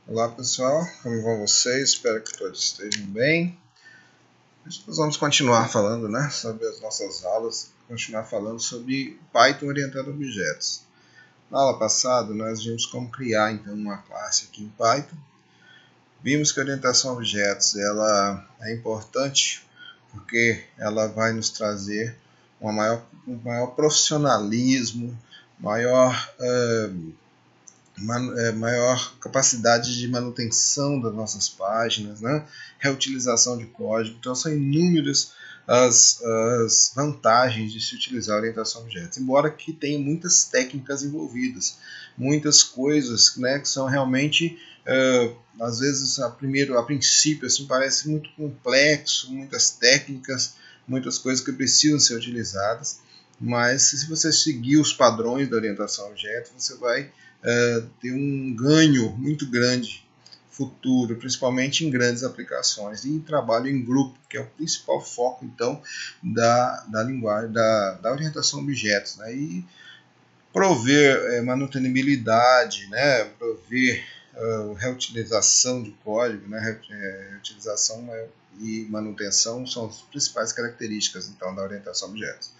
Olá pessoal, como vão vocês? Espero que todos estejam bem. Nós vamos continuar falando sobre as nossas aulas, continuar falando sobre Python orientado a objetos. Na aula passada nós vimos como criar então uma classe aqui em Python. Vimos que a orientação a objetos ela é importante porque ela vai nos trazer um maior profissionalismo, maior capacidade de manutenção das nossas páginas, reutilização de código. Então são inúmeras as vantagens de se utilizar a orientação a objetos, embora que tenha muitas técnicas envolvidas, muitas coisas que são realmente, às vezes a princípio assim, parece muito complexo, muitas técnicas, muitas coisas que precisam ser utilizadas, mas se você seguir os padrões da orientação a objetos, você vai ter um ganho muito grande futuro, principalmente em grandes aplicações e em trabalho em grupo, que é o principal foco então da linguagem, da orientação a objetos, e prover manutenibilidade, prover reutilização de código, reutilização e manutenção são as principais características então da orientação a objetos.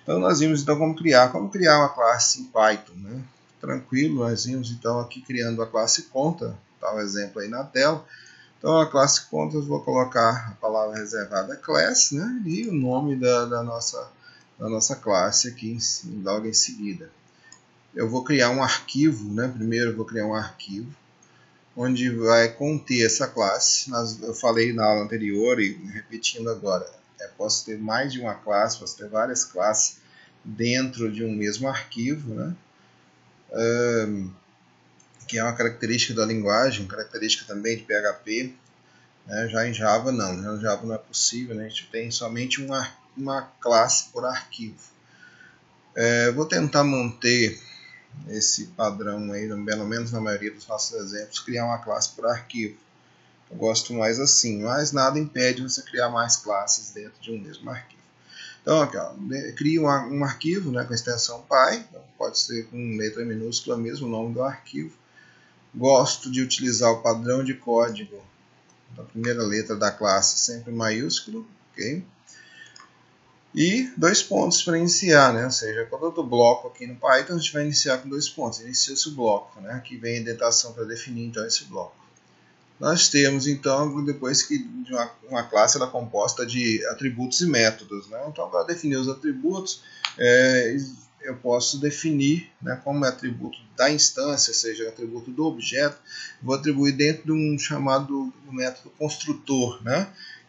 Então nós vimos então como criar uma classe em Python, Tranquilo, nós vimos então aqui criando a classe conta, tá o exemplo aí na tela. Então a classe conta eu vou colocar a palavra reservada class, e o nome da nossa classe aqui logo em seguida. Eu vou criar um arquivo, primeiro eu vou criar um arquivo onde vai conter essa classe. Eu falei na aula anterior e repetindo agora, posso ter mais de uma classe, posso ter várias classes dentro de um mesmo arquivo, que é uma característica da linguagem, característica também de PHP. Já em Java não, em Java não é possível, a gente tem somente uma classe por arquivo. Vou tentar manter esse padrão aí, pelo menos na maioria dos nossos exemplos, criar uma classe por arquivo. Eu gosto mais assim, mas nada impede você criar mais classes dentro de um mesmo arquivo. Então, aqui, crio um arquivo com a extensão py, então pode ser com letra minúscula mesmo o nome do arquivo. Gosto de utilizar o padrão de código da primeira letra da classe sempre maiúsculo, ok? E 2 pontos para iniciar, ou seja, quando eu dou bloco aqui no Python, a gente vai iniciar com 2 pontos, inicia-se o bloco, aqui vem a indentação para definir então esse bloco. Nós temos então, depois que uma classe ela é composta de atributos e métodos, então para definir os atributos, eu posso definir como é atributo da instância, ou seja, atributo do objeto, vou atribuir dentro de um chamado método construtor,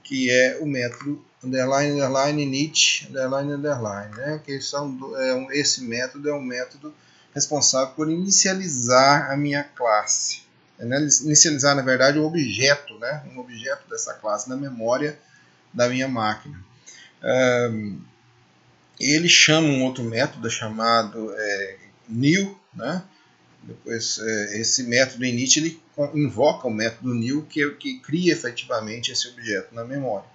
que é o método underline, underline, init, underline, underline, que esse método é um método responsável por inicializar a minha classe. Inicializar, na verdade, o objeto, um objeto dessa classe na memória da minha máquina. Ele chama um outro método chamado new, Depois, esse método init ele invoca o método new que cria efetivamente esse objeto na memória.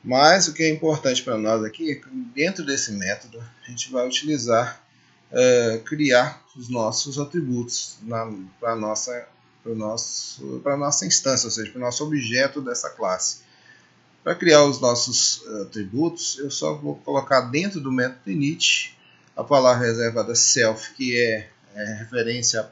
Mas o que é importante para nós aqui é que dentro desse método a gente vai utilizar criar os nossos atributos para a nossa instância, ou seja, para o nosso objeto dessa classe. Para criar os nossos atributos, eu só vou colocar dentro do método init a palavra reservada self, que é referência ao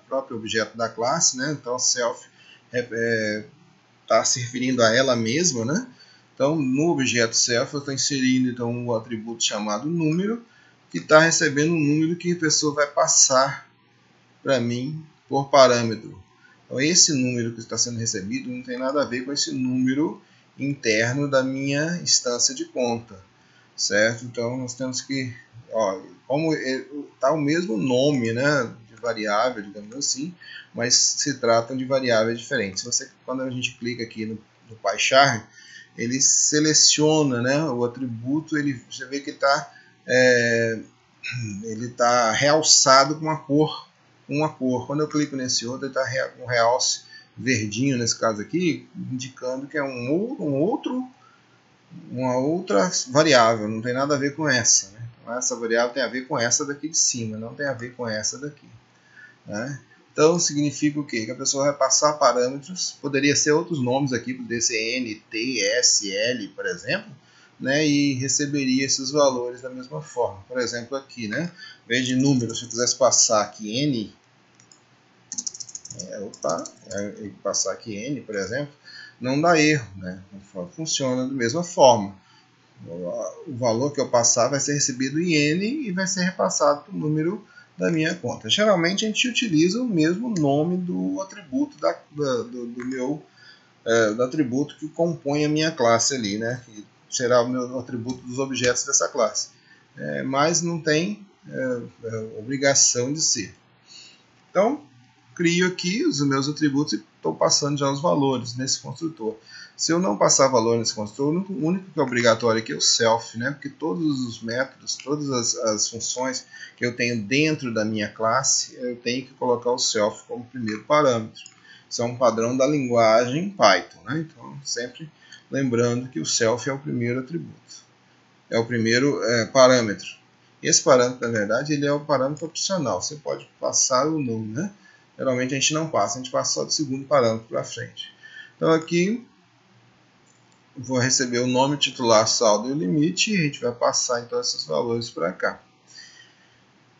próprio objeto da classe, Então self está se referindo a ela mesma, Então no objeto self eu estou inserindo então um atributo chamado número, que está recebendo um número que a pessoa vai passar para mim por parâmetro. Então esse número que está sendo recebido não tem nada a ver com esse número interno da minha instância de conta, certo? Então nós temos que, como está o mesmo nome, de variável, digamos assim, mas se tratam de variáveis diferentes. Quando a gente clica aqui no PyCharm, ele seleciona, o atributo, você vê que ele está realçado com uma cor. Quando eu clico nesse outro, ele está com um realce verdinho, nesse caso aqui, indicando que é uma outra variável, não tem nada a ver com essa. Então, essa variável tem a ver com essa daqui de cima, não tem a ver com essa daqui. Então significa o quê? Que a pessoa vai passar parâmetros, poderia ser outros nomes aqui, poderia ser N, T, S, L, por exemplo, né? E receberia esses valores da mesma forma. Por exemplo, aqui, né? Em vez de número, se eu quisesse passar aqui N, passar aqui N, por exemplo, não dá erro, né? Funciona da mesma forma. O valor que eu passar vai ser recebido em N e vai ser repassado para o número da minha conta. Geralmente a gente utiliza o mesmo nome do atributo do atributo que compõe a minha classe ali, né? Que será o meu atributo dos objetos dessa classe. Mas não tem obrigação de ser. Então, crio aqui os meus atributos e estou passando já os valores nesse construtor. Se eu não passar valor nesse construtor, o único que é obrigatório aqui é o self, né? Porque todos os métodos, todas as funções que eu tenho dentro da minha classe, eu tenho que colocar o self como primeiro parâmetro. Isso é um padrão da linguagem Python, né? Então, sempre lembrando que o self é o primeiro atributo, é o primeiro parâmetro. Esse parâmetro, na verdade, ele é o parâmetro opcional. Você pode passar ou não, né? Geralmente a gente não passa, a gente passa só do segundo parâmetro para frente. Então aqui vou receber o nome, titular, saldo e o limite, e a gente vai passar então esses valores para cá.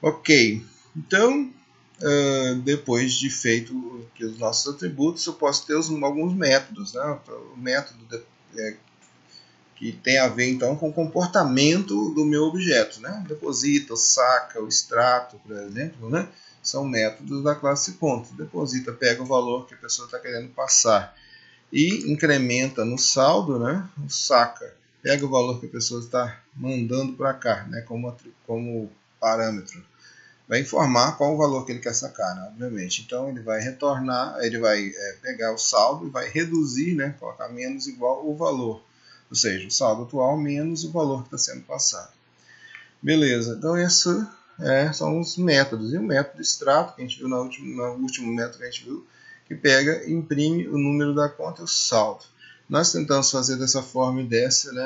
Ok, então depois de feito aqui os nossos atributos, eu posso ter alguns métodos, né? O método que tem a ver então com o comportamento do meu objeto, né? Deposita, saca, o extrato, por exemplo, né? São métodos da classe conta. Deposita, pega o valor que a pessoa está querendo passar e incrementa no saldo, né? O saca, pega o valor que a pessoa está mandando para cá, né? Como parâmetro. Vai informar qual o valor que ele quer sacar, né? Obviamente. Então ele vai retornar, ele vai pegar o saldo e vai reduzir, né? Colocar menos igual o valor. Ou seja, o saldo atual menos o valor que está sendo passado. Beleza, então esses são os métodos. E o método extrato, que a gente viu no último método que a gente viu, que pega e imprime o número da conta e o saldo. Nós tentamos fazer dessa forma e dessa, né,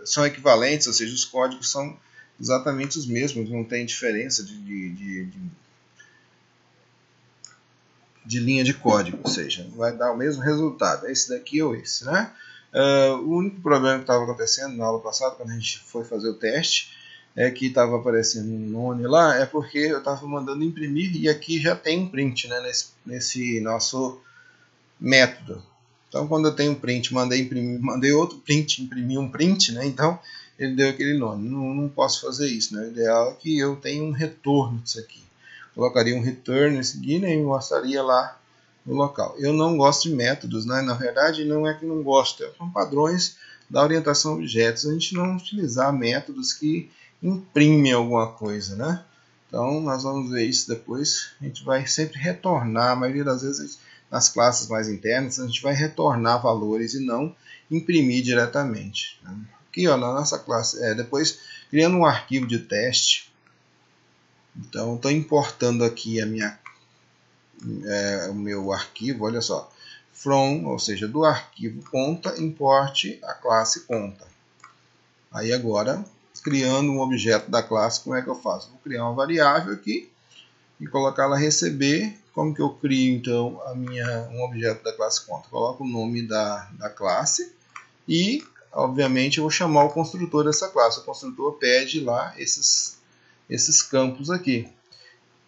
são equivalentes, ou seja, os códigos são exatamente os mesmos, não tem diferença de linha de código, ou seja, vai dar o mesmo resultado, esse daqui ou esse, né? O único problema que estava acontecendo na aula passada, quando a gente foi fazer o teste, que estava aparecendo um nome lá, é porque eu estava mandando imprimir e aqui já tem um print, né, nesse nosso método. Então, quando eu tenho um print, mandei outro print, imprimi um print, né, então ele deu aquele nome. Não posso fazer isso, né? O ideal é que eu tenha um retorno disso aqui. Colocaria um return em seguida e mostraria lá no local. Eu não gosto de métodos, né? Na verdade, não é que não gosto, são padrões da orientação a objetos. A gente não utilizar métodos que imprimem alguma coisa, né? Então, nós vamos ver isso depois. A gente vai sempre retornar, a maioria das vezes, nas classes mais internas, a gente vai retornar valores e não imprimir diretamente. Aqui, ó, na nossa classe, depois criando um arquivo de teste. Então, estou importando aqui o meu arquivo, olha só, from, ou seja, do arquivo conta, importe a classe conta. Aí agora, criando um objeto da classe, como é que eu faço? Vou criar uma variável aqui e colocar ela receber. Como que eu crio então um objeto da classe conta? Coloco o nome da classe e, obviamente, eu vou chamar o construtor dessa classe. O construtor pede lá esses campos aqui.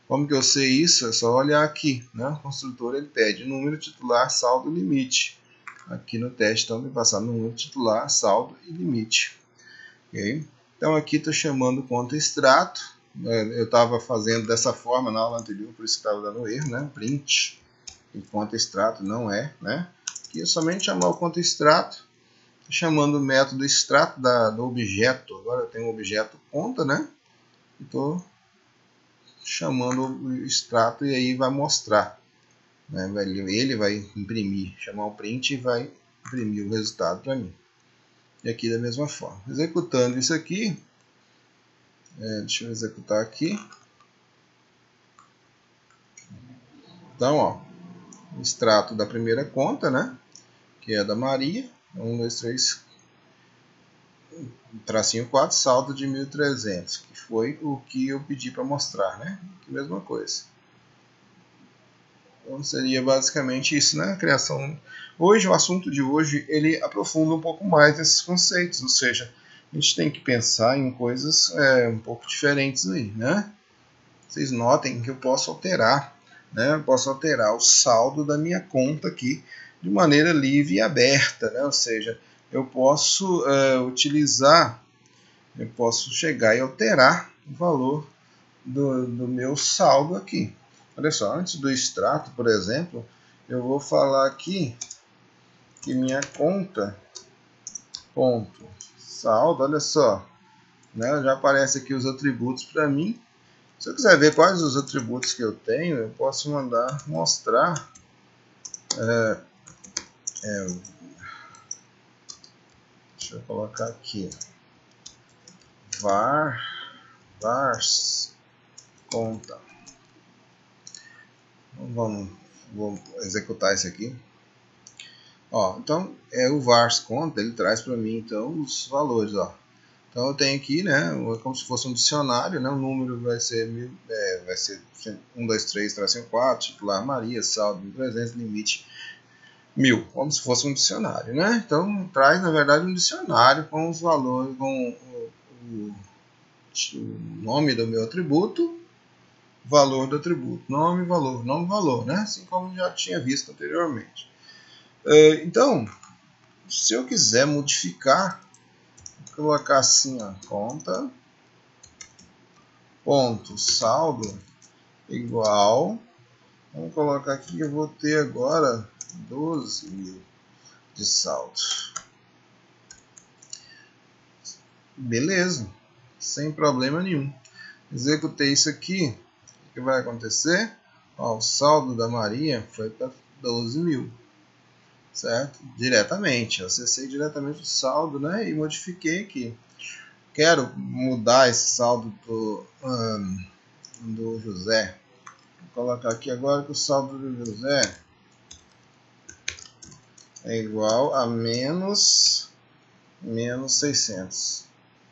Como que eu sei isso? É só olhar aqui, né? O construtor ele pede número, titular, saldo e limite. Aqui no teste, então, vai passar número, titular, saldo e limite. Okay? Então, aqui estou chamando conta extrato. Eu estava fazendo dessa forma na aula anterior, por isso que estava dando erro, né? Print e conta extrato não é, né? Aqui é somente chamar o conta extrato. Estou chamando o método extrato do objeto. Agora eu tenho o objeto conta, né? Estou chamando o extrato e aí vai mostrar, né? Ele vai imprimir, chamar o print e vai imprimir o resultado para mim. E aqui da mesma forma, executando isso aqui, deixa eu executar aqui. Então, ó, o extrato da primeira conta, né, que é da Maria, 1, 2, 3, tracinho 4, saldo de 1.300, que foi o que eu pedi para mostrar, né? Aqui mesma coisa. Então seria basicamente isso, né? A criação. Hoje, o assunto de hoje, ele aprofunda um pouco mais esses conceitos, ou seja, a gente tem que pensar em coisas um pouco diferentes aí, né? Vocês notem que eu posso alterar, né? Eu posso alterar o saldo da minha conta aqui de maneira livre e aberta, né? Ou seja, eu posso eu posso chegar e alterar o valor do meu saldo aqui. Olha só, antes do extrato, por exemplo, eu vou falar aqui que minha conta ponto saldo, olha só, né? Já aparece aqui os atributos para mim. Se eu quiser ver quais os atributos que eu tenho, eu posso mandar mostrar. Deixa eu colocar aqui vars conta. Vamos executar isso aqui. Ó, então o vars conta, ele traz para mim então os valores, ó. Então eu tenho aqui, né, como se fosse um dicionário, né, o número vai ser 1, 2, 3, tracinho 4, titular Maria, saldo 1.300, limite 1.000, como se fosse um dicionário, né? Então traz na verdade um dicionário com os valores, com o nome do meu atributo, valor do atributo, nome, valor, né? Assim como já tinha visto anteriormente. Então, se eu quiser modificar, vou colocar assim, ó, conta ponto saldo igual, vamos colocar aqui que eu vou ter agora 12.000 de saldo. Beleza, sem problema nenhum. Executei isso aqui, o que vai acontecer? Ó, o saldo da Maria foi para 12.000, certo? Diretamente, eu acessei diretamente o saldo, né? E modifiquei aqui. Quero mudar esse saldo do José. Vou colocar aqui agora que o saldo do José é igual a menos 600.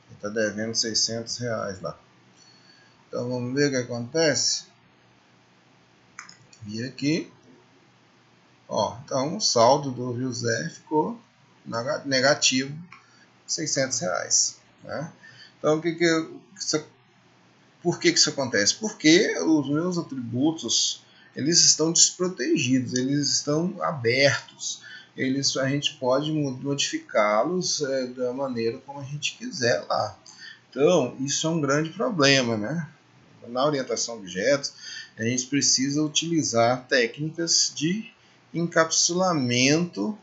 Ele está devendo R$600 lá. Então vamos ver o que acontece. E aqui, ó, então o saldo do José ficou negativo, R$600, né? Então por que isso acontece? Porque os meus atributos, eles estão desprotegidos, eles estão abertos. A gente pode modificá-los da maneira como a gente quiser lá. Então, isso é um grande problema, né? Na orientação a objetos, a gente precisa utilizar técnicas de encapsulamento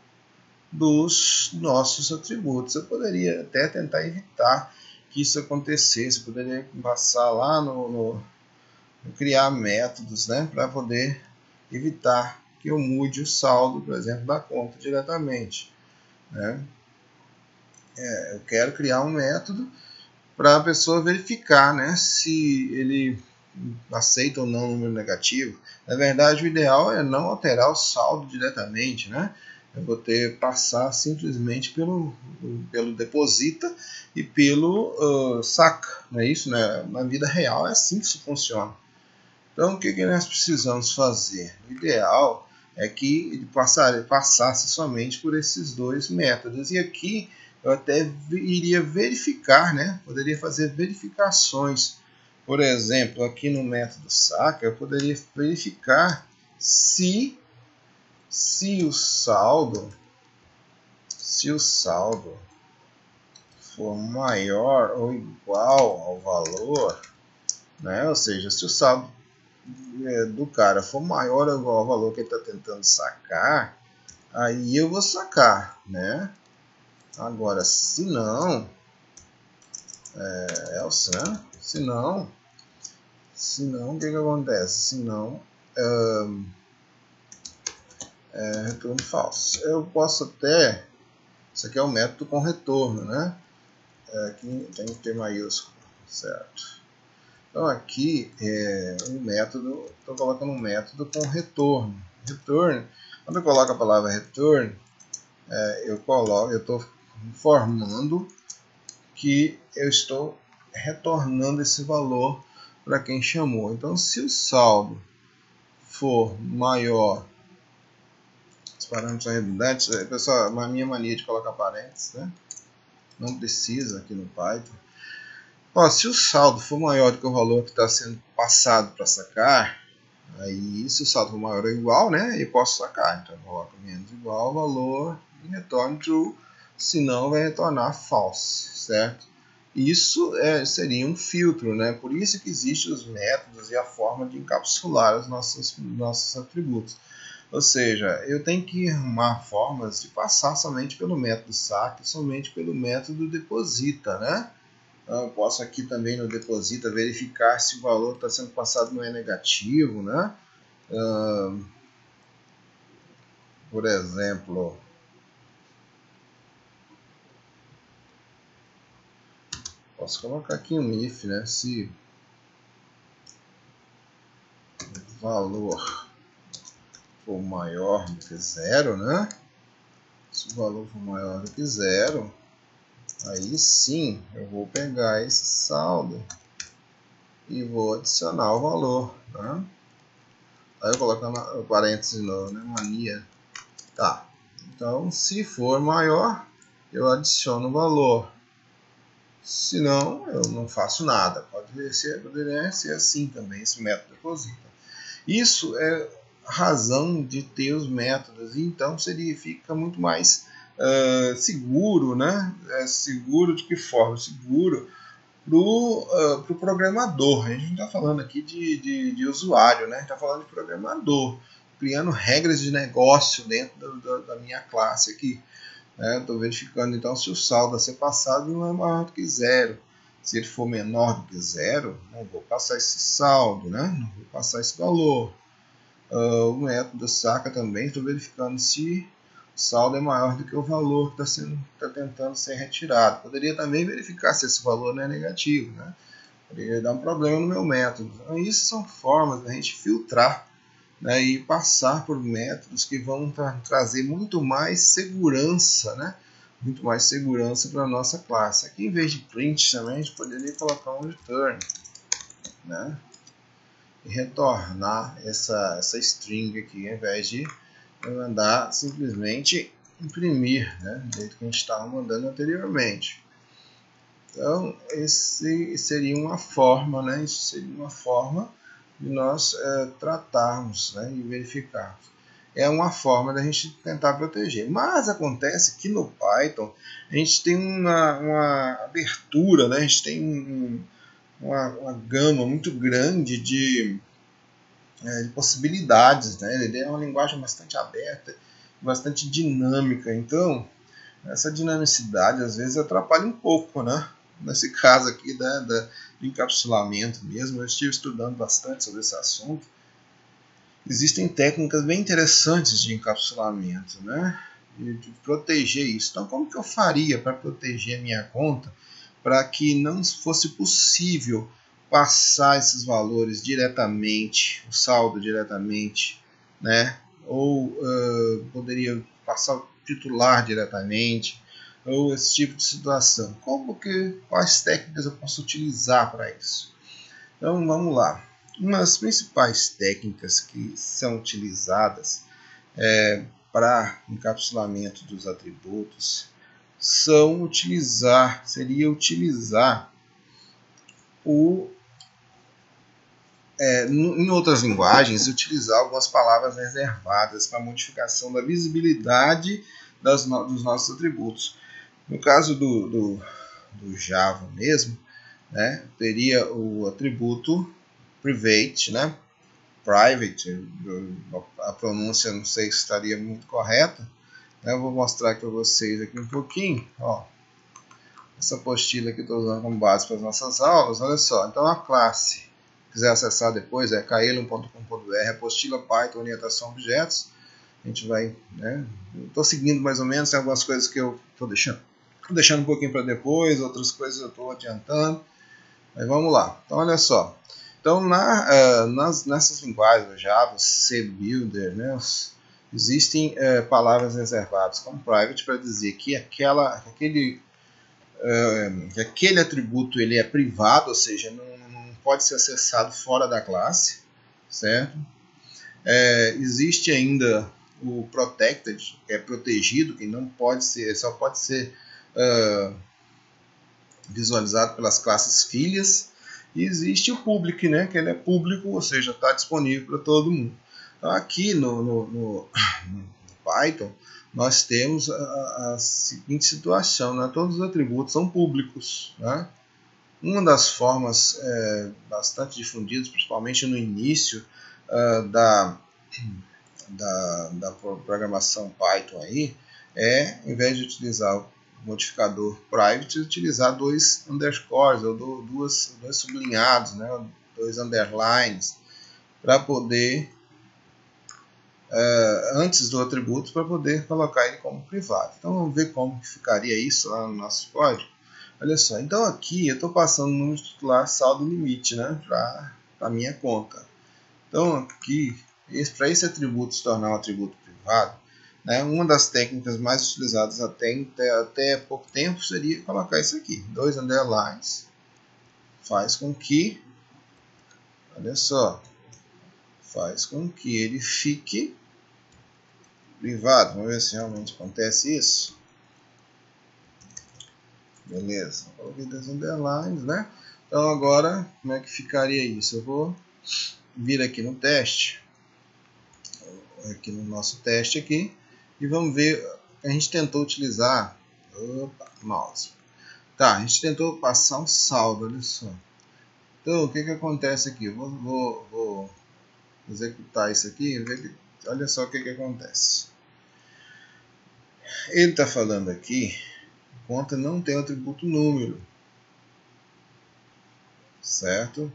dos nossos atributos. Eu poderia até tentar evitar que isso acontecesse, eu poderia passar lá no criar métodos, né, para poder evitar que eu mude o saldo, por exemplo, da conta diretamente, né? Eu quero criar um método para a pessoa verificar, né, se ele aceita ou não o número negativo. Na verdade, o ideal é não alterar o saldo diretamente, né? Eu vou passar simplesmente pelo deposita e pelo saca, não é isso? Né? Na vida real é assim que isso funciona. Então, o que nós precisamos fazer? O ideal é que ele passasse somente por esses dois métodos. E aqui eu até iria verificar, né? Poderia fazer verificações. Por exemplo, aqui no método saca, eu poderia verificar se o saldo for maior ou igual ao valor, né? Ou seja, se o saldo do cara for maior ou igual ao valor que ele está tentando sacar, aí eu vou sacar, né? Agora, se não, se não, o que acontece? Se não, retorno falso. Eu posso até, isso aqui é o método com retorno, né? Aqui tem que ter maiúsculo, certo? Então aqui o método, estou colocando um método com retorno. Return, quando eu coloco a palavra return, eu estou informando que eu estou retornando esse valor para quem chamou. Então, se o saldo for maior, os parâmetros são redundantes, pessoal, a minha mania de colocar parênteses, né? Não precisa aqui no Python. Ó, se o saldo for maior do que o valor que está sendo passado para sacar, aí se o saldo for maior ou igual, né, eu posso sacar. Então eu coloco menos igual ao valor e retorno true, senão vai retornar false, certo? Isso seria um filtro, né? Por isso que existem os métodos e a forma de encapsular os nossos atributos. Ou seja, eu tenho que arrumar formas de passar somente pelo método saque, somente pelo método deposita, né? Eu posso aqui também no deposita verificar se o valor que está sendo passado não é negativo, né? Por exemplo, posso colocar aqui um if, né? Se o valor for maior do que zero, né? Se o valor for maior do que zero, aí sim eu vou pegar esse saldo e vou adicionar o valor, né? Aí eu colocando o parênteses de novo, né? Mania. Tá. Então, se for maior, eu adiciono o valor. Se não, eu não faço nada. Poderia ser assim também, esse método deposita. Isso é a razão de ter os métodos. Então, fica muito mais seguro, né? Seguro de que forma? Seguro para o programador. A gente não está falando aqui de usuário, né? A gente está falando de programador, criando regras de negócio dentro da minha classe aqui. Estou verificando então se o saldo a ser passado não é maior do que zero. Se ele for menor do que zero, não vou passar esse saldo, né? Não vou passar esse valor. O método saca também, estou verificando se o saldo é maior do que o valor que está tentando ser retirado. Poderia também verificar se esse valor não é negativo, né? Poderia dar um problema no meu método. Então, isso são formas da gente filtrar, né, e passar por métodos que vão trazer muito mais segurança, né? Muito mais segurança para a nossa classe. Aqui, em vez de print também, a gente poderia colocar um return, né? E retornar essa string aqui, ao invés de eu mandar simplesmente imprimir, né? Do jeito que a gente estava mandando anteriormente. Então, esse seria uma forma, né? Isso seria uma forma de nós tratarmos, né, e verificarmos. É uma forma da gente tentar proteger. Mas acontece que no Python a gente tem uma abertura, né? A gente tem uma gama muito grande de possibilidades, né? Ele é uma linguagem bastante aberta, bastante dinâmica. Então, essa dinamicidade às vezes atrapalha um pouco, né? Nesse caso aqui do encapsulamento mesmo, eu estive estudando bastante sobre esse assunto. Existem técnicas bem interessantes de encapsulamento, né? De proteger isso. Então, como que eu faria para proteger a minha conta para que não fosse possível passar esses valores diretamente, o saldo diretamente, né? Ou poderia passar o titular diretamente, ou esse tipo de situação. Quais técnicas eu posso utilizar para isso? Então vamos lá. Uma das principais técnicas que são utilizadas para encapsulamento dos atributos seria utilizar em outras linguagens, utilizar algumas palavras reservadas para modificação da visibilidade dos nossos atributos. No caso do Java mesmo, né, teria o atributo private, né, private, a pronúncia não sei se estaria muito correta, né, eu vou mostrar para vocês aqui um pouquinho, ó, essa apostila que estou usando como base para as nossas aulas, olha só, então a classe, se quiser acessar depois, é kaelon.com.br, apostila Python, orientação a objetos, a gente vai, né, estou seguindo mais ou menos, tem algumas coisas que eu estou deixando um pouquinho para depois, outras coisas eu estou adiantando, mas vamos lá. Então, olha só. Então, nessas linguagens, Java, CBuilder, né, existem palavras reservadas como private para dizer que aquele atributo ele é privado, ou seja, não pode ser acessado fora da classe, certo? Existe ainda o protected, que é protegido, que não pode ser, só pode ser visualizado pelas classes filhas. E existe o public, né, que ele é público, ou seja, está disponível para todo mundo. Então, aqui no Python, nós temos a seguinte situação, né? Todos os atributos são públicos, né? Uma das formas bastante difundidas, principalmente no início da programação Python, aí, em vez de utilizar o modificador private, utilizar dois underscores ou dois sublinhados, né? Dois underlines, para poder antes do atributo, para poder colocar ele como privado. Então vamos ver como ficaria isso lá no nosso código. Olha só, então aqui eu estou passando o número titular saldo limite, né, para a minha conta. Então aqui, para esse atributo se tornar um atributo privado, né, uma das técnicas mais utilizadas até pouco tempo seria colocar isso aqui, dois underlines. Faz com que, olha só, faz com que ele fique privado. Vamos ver se realmente acontece isso. Beleza, coloquei dois underlines, né? Então agora, como é que ficaria isso? Eu vou vir aqui no teste, aqui no nosso teste aqui, e vamos ver. A gente tentou utilizar, mouse. Tá, a gente tentou passar um saldo, olha só. Então o que acontece aqui? Eu vou executar isso aqui e ver, olha só o que acontece. Ele está falando aqui, conta não tem o atributo número, certo?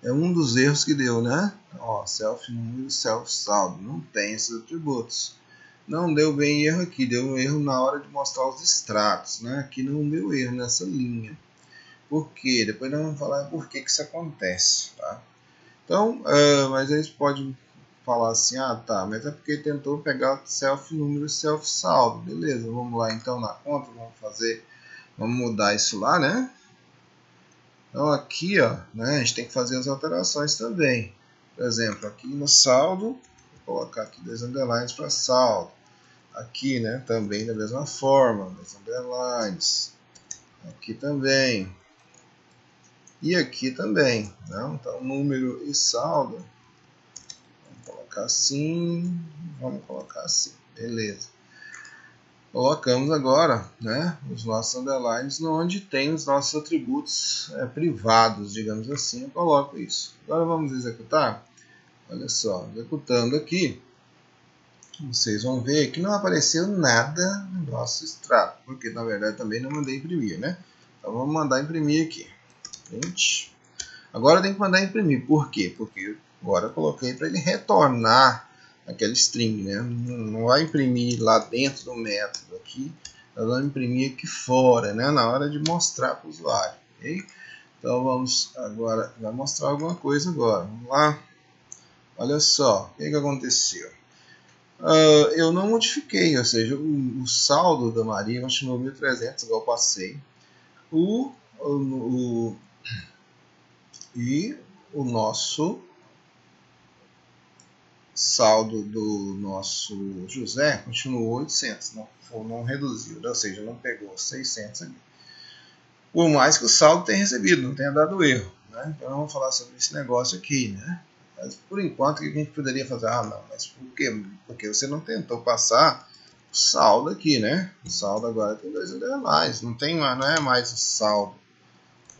É um dos erros que deu, né? Ó, self número, self saldo, não tem esses atributos. Não deu bem erro aqui, deu um erro na hora de mostrar os extratos, né? Aqui não deu erro nessa linha. Por quê? Depois nós vamos falar por que isso acontece, tá? Então, mas eles podem falar assim, tá, mas é porque tentou pegar self número, self saldo, beleza? Vamos lá então na conta, vamos mudar isso lá, né? Então aqui, ó, né, a gente tem que fazer as alterações também. Por exemplo, aqui no saldo, vou colocar aqui dois underlines para saldo. Aqui, né, também da mesma forma, dois underlines. Aqui também. E aqui também, né? Então número e saldo. Vamos colocar assim, vamos colocar assim, beleza. Colocamos agora, né, os nossos underlines onde tem os nossos atributos privados, digamos assim. Eu coloco isso. Agora vamos executar. Olha só, executando aqui, vocês vão ver que não apareceu nada no nosso extrato, porque na verdade também não mandei imprimir, né? Então vamos mandar imprimir aqui. Print. Agora tem que mandar imprimir. Por quê? Porque agora eu coloquei para ele retornar aquela string, né? Não vai imprimir lá dentro do método aqui, nós vamos imprimir aqui fora, né? Na hora de mostrar para o usuário, ok? Então vamos agora, vai mostrar alguma coisa agora. Vamos lá. Olha só, o que aconteceu? Eu não modifiquei, ou seja, o saldo da Maria continuou 1.300, igual eu passei. E o nosso saldo do nosso José continuou 800, não reduziu, ou seja, não pegou 600 ali. Por mais que o saldo tenha recebido, não tenha dado erro, né? Então vamos falar sobre esse negócio aqui, né? Mas por enquanto o que a gente poderia fazer? Não, mas por quê? Porque você não tentou passar o saldo aqui, né? O saldo agora tem dois underlines, não é mais o saldo,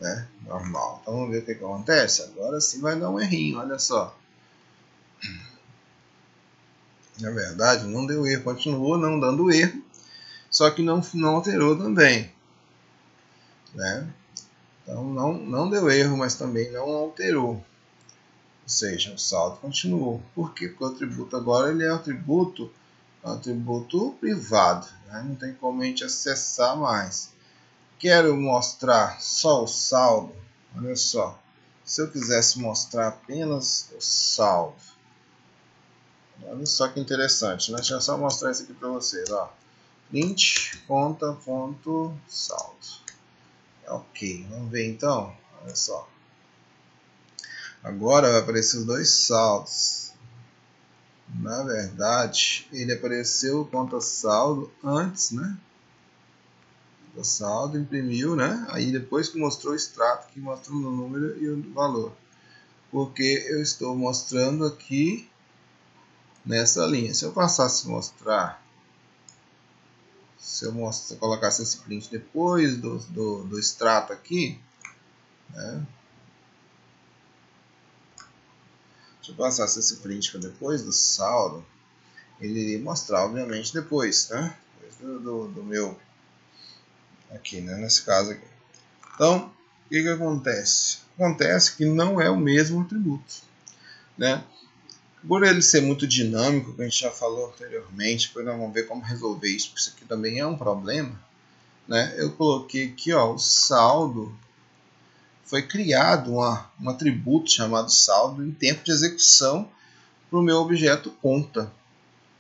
né, normal. Então vamos ver o que acontece. Agora sim vai dar um errinho, olha só. Na verdade não deu erro, continuou não dando erro, só que não alterou também, né? Então não deu erro, mas também não alterou. Ou seja, o saldo continuou. Por quê? Porque o atributo agora ele é um atributo privado, né? Não tem como a gente acessar mais. Quero mostrar só o saldo. Olha só, se eu quisesse mostrar apenas o saldo, olha só que interessante, né? Deixa eu só mostrar isso aqui para vocês, ó. Print conta.saldo. Ok, vamos ver então. Olha só. Agora vai aparecer os dois saldos. Na verdade, ele apareceu o conta saldo antes, né? O saldo imprimiu, né? Aí depois que mostrou o extrato, que mostrou o número e o valor. Porque eu estou mostrando aqui nessa linha. Se eu passasse a mostrar, se eu colocasse esse print depois do extrato aqui, né? Se eu passasse esse print para depois do saldo, ele iria mostrar, obviamente, depois, né? Depois do meu aqui, né? Nesse caso aqui. Então, o que acontece? Acontece que não é o mesmo atributo, né? Por ele ser muito dinâmico, que a gente já falou anteriormente, depois nós vamos ver como resolver isso, porque isso aqui também é um problema, né? Eu coloquei aqui, ó, o saldo. Foi criado um atributo chamado saldo em tempo de execução para o meu objeto conta.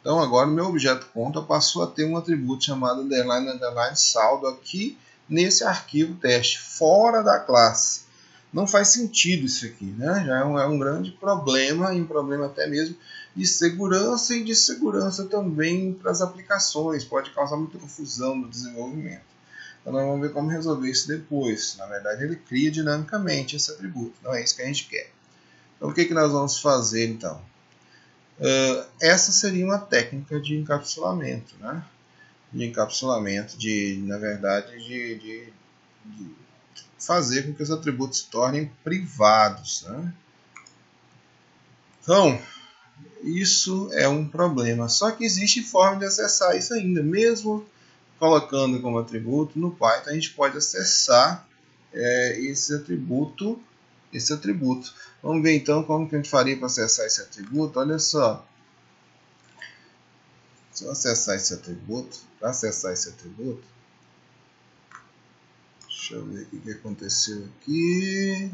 Então agora o meu objeto conta passou a ter um atributo chamado underline underline saldo aqui nesse arquivo teste, fora da classe. Não faz sentido isso aqui, né? Já é um grande problema, e um problema até mesmo de segurança e de segurança também para as aplicações. Pode causar muita confusão no desenvolvimento. Então nós vamos ver como resolver isso depois. Na verdade ele cria dinamicamente esse atributo, não é isso que a gente quer. Então o que nós vamos fazer então? Essa seria uma técnica de encapsulamento, né? De encapsulamento, na verdade, de fazer com que os atributos se tornem privados, né? Então, isso é um problema. Só que existe forma de acessar isso ainda. Mesmo colocando como atributo, no Python a gente pode acessar esse atributo. Vamos ver então como que a gente faria para acessar esse atributo. Olha só. Se eu acessar esse atributo, deixa eu ver o que aconteceu aqui.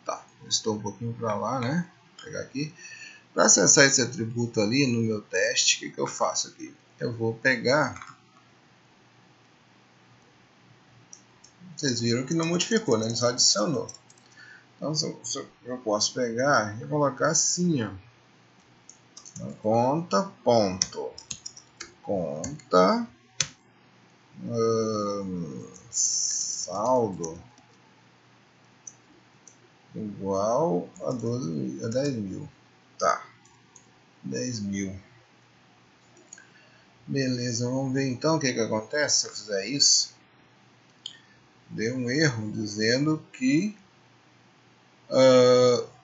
Tá, estou um pouquinho para lá, né? Vou pegar aqui. Para acessar esse atributo ali no meu teste, o que eu faço aqui? Eu vou pegar. Vocês viram que não modificou, né? Ele só adicionou. Então eu posso pegar e colocar assim, ó. Conta saldo igual a 10.000. Tá, 10.000. Beleza, vamos ver então o que acontece se eu fizer isso. Deu um erro dizendo que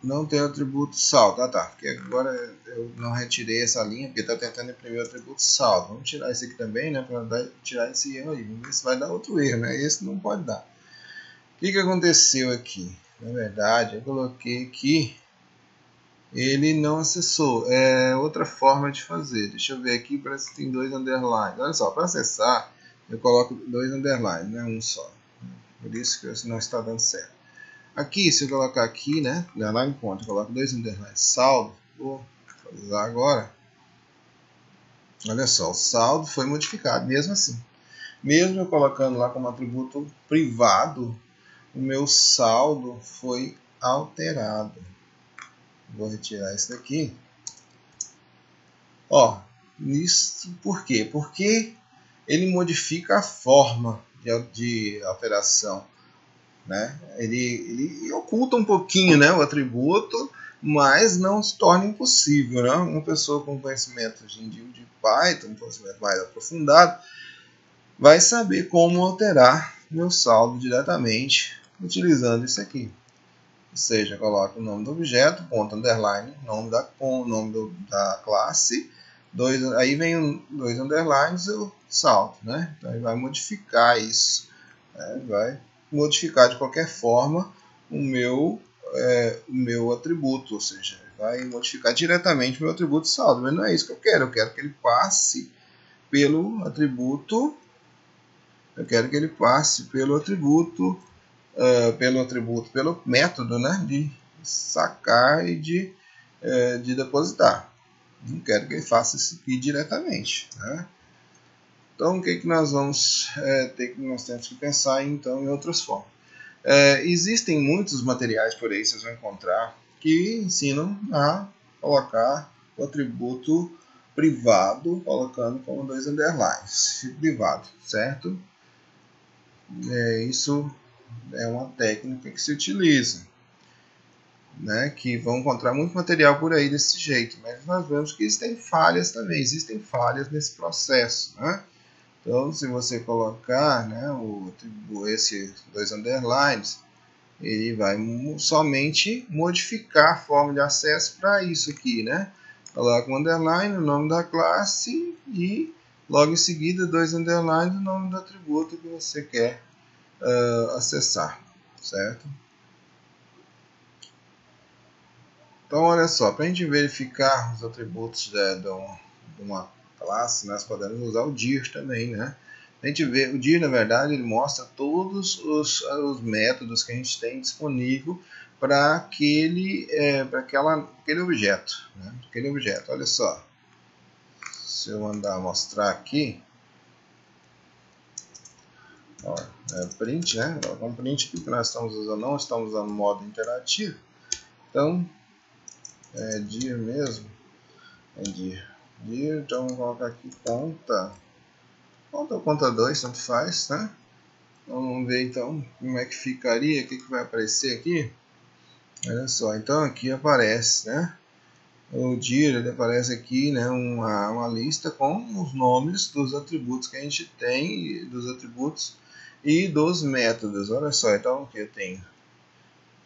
não tem atributo saldo. Tá, porque agora eu não retirei essa linha, porque está tentando imprimir o atributo saldo. Vamos tirar esse aqui também, né, para tirar esse erro aí. Vamos ver se vai dar outro erro, né? Esse não pode dar. O que aconteceu aqui? Na verdade, eu coloquei aqui, ele não acessou. É outra forma de fazer. Deixa eu ver aqui, parece que tem 2 underlines. Olha só, para acessar, eu coloco 2 underlines, não é um só. Por isso que não está dando certo. Aqui, se eu colocar aqui, né, underline ponto, eu coloco 2 underlines saldo. Vou usar agora. Olha só, o saldo foi modificado, mesmo assim. Mesmo eu colocando lá como atributo privado, o meu saldo foi alterado. Vou retirar isso daqui. Ó, isso por quê? Porque ele modifica a forma de alteração, né? Ele oculta um pouquinho, né, o atributo, mas não se torna impossível, né? Uma pessoa com conhecimento de Python, um conhecimento mais aprofundado, vai saber como alterar meu saldo diretamente utilizando isso aqui. Ou seja, coloca o nome do objeto, ponto underline, nome da classe, aí vem 2 underlines e o saldo, né? Então ele vai modificar isso, né? Vai modificar de qualquer forma o meu atributo, ou seja, vai modificar diretamente o meu atributo saldo, mas não é isso que eu quero que ele passe pelo atributo, pelo método, né, de sacar e de depositar. Não quero que ele faça isso aqui diretamente, né? Então o que nós vamos nós temos que pensar então em outras formas. Existem muitos materiais por aí, vocês vão encontrar, que ensinam a colocar o atributo privado, colocando como 2 underlines, privado, certo? Isso é uma técnica que se utiliza, né? Que vão encontrar muito material por aí desse jeito, mas nós vemos que existem falhas também, existem falhas nesse processo, né? Então, se você colocar, né, esse 2 underlines, ele vai somente modificar a forma de acesso para isso aqui, né? Coloca um underline, o nome da classe e logo em seguida 2 underlines, o nome do atributo que você quer acessar, certo? Então, olha só, para a gente verificar os atributos de uma classe, nós podemos usar o dir também, né? A gente vê, o dir, na verdade, ele mostra todos os métodos que a gente tem disponível para aquele objeto, né? Aquele objeto. Olha só, se eu mandar mostrar aqui, ó, print, né? Com print aqui que nós estamos usando, não estamos usando modo interativo, então dir mesmo, dir, então vamos colocar aqui conta ou conta 2, tanto faz, né? Então, vamos ver então como é que ficaria, o que vai aparecer aqui. Olha só, então aqui aparece, né? O dir, ele aparece aqui, né? Uma lista com os nomes dos atributos que a gente tem, dos atributos e dos métodos. Olha só, então aqui eu tenho,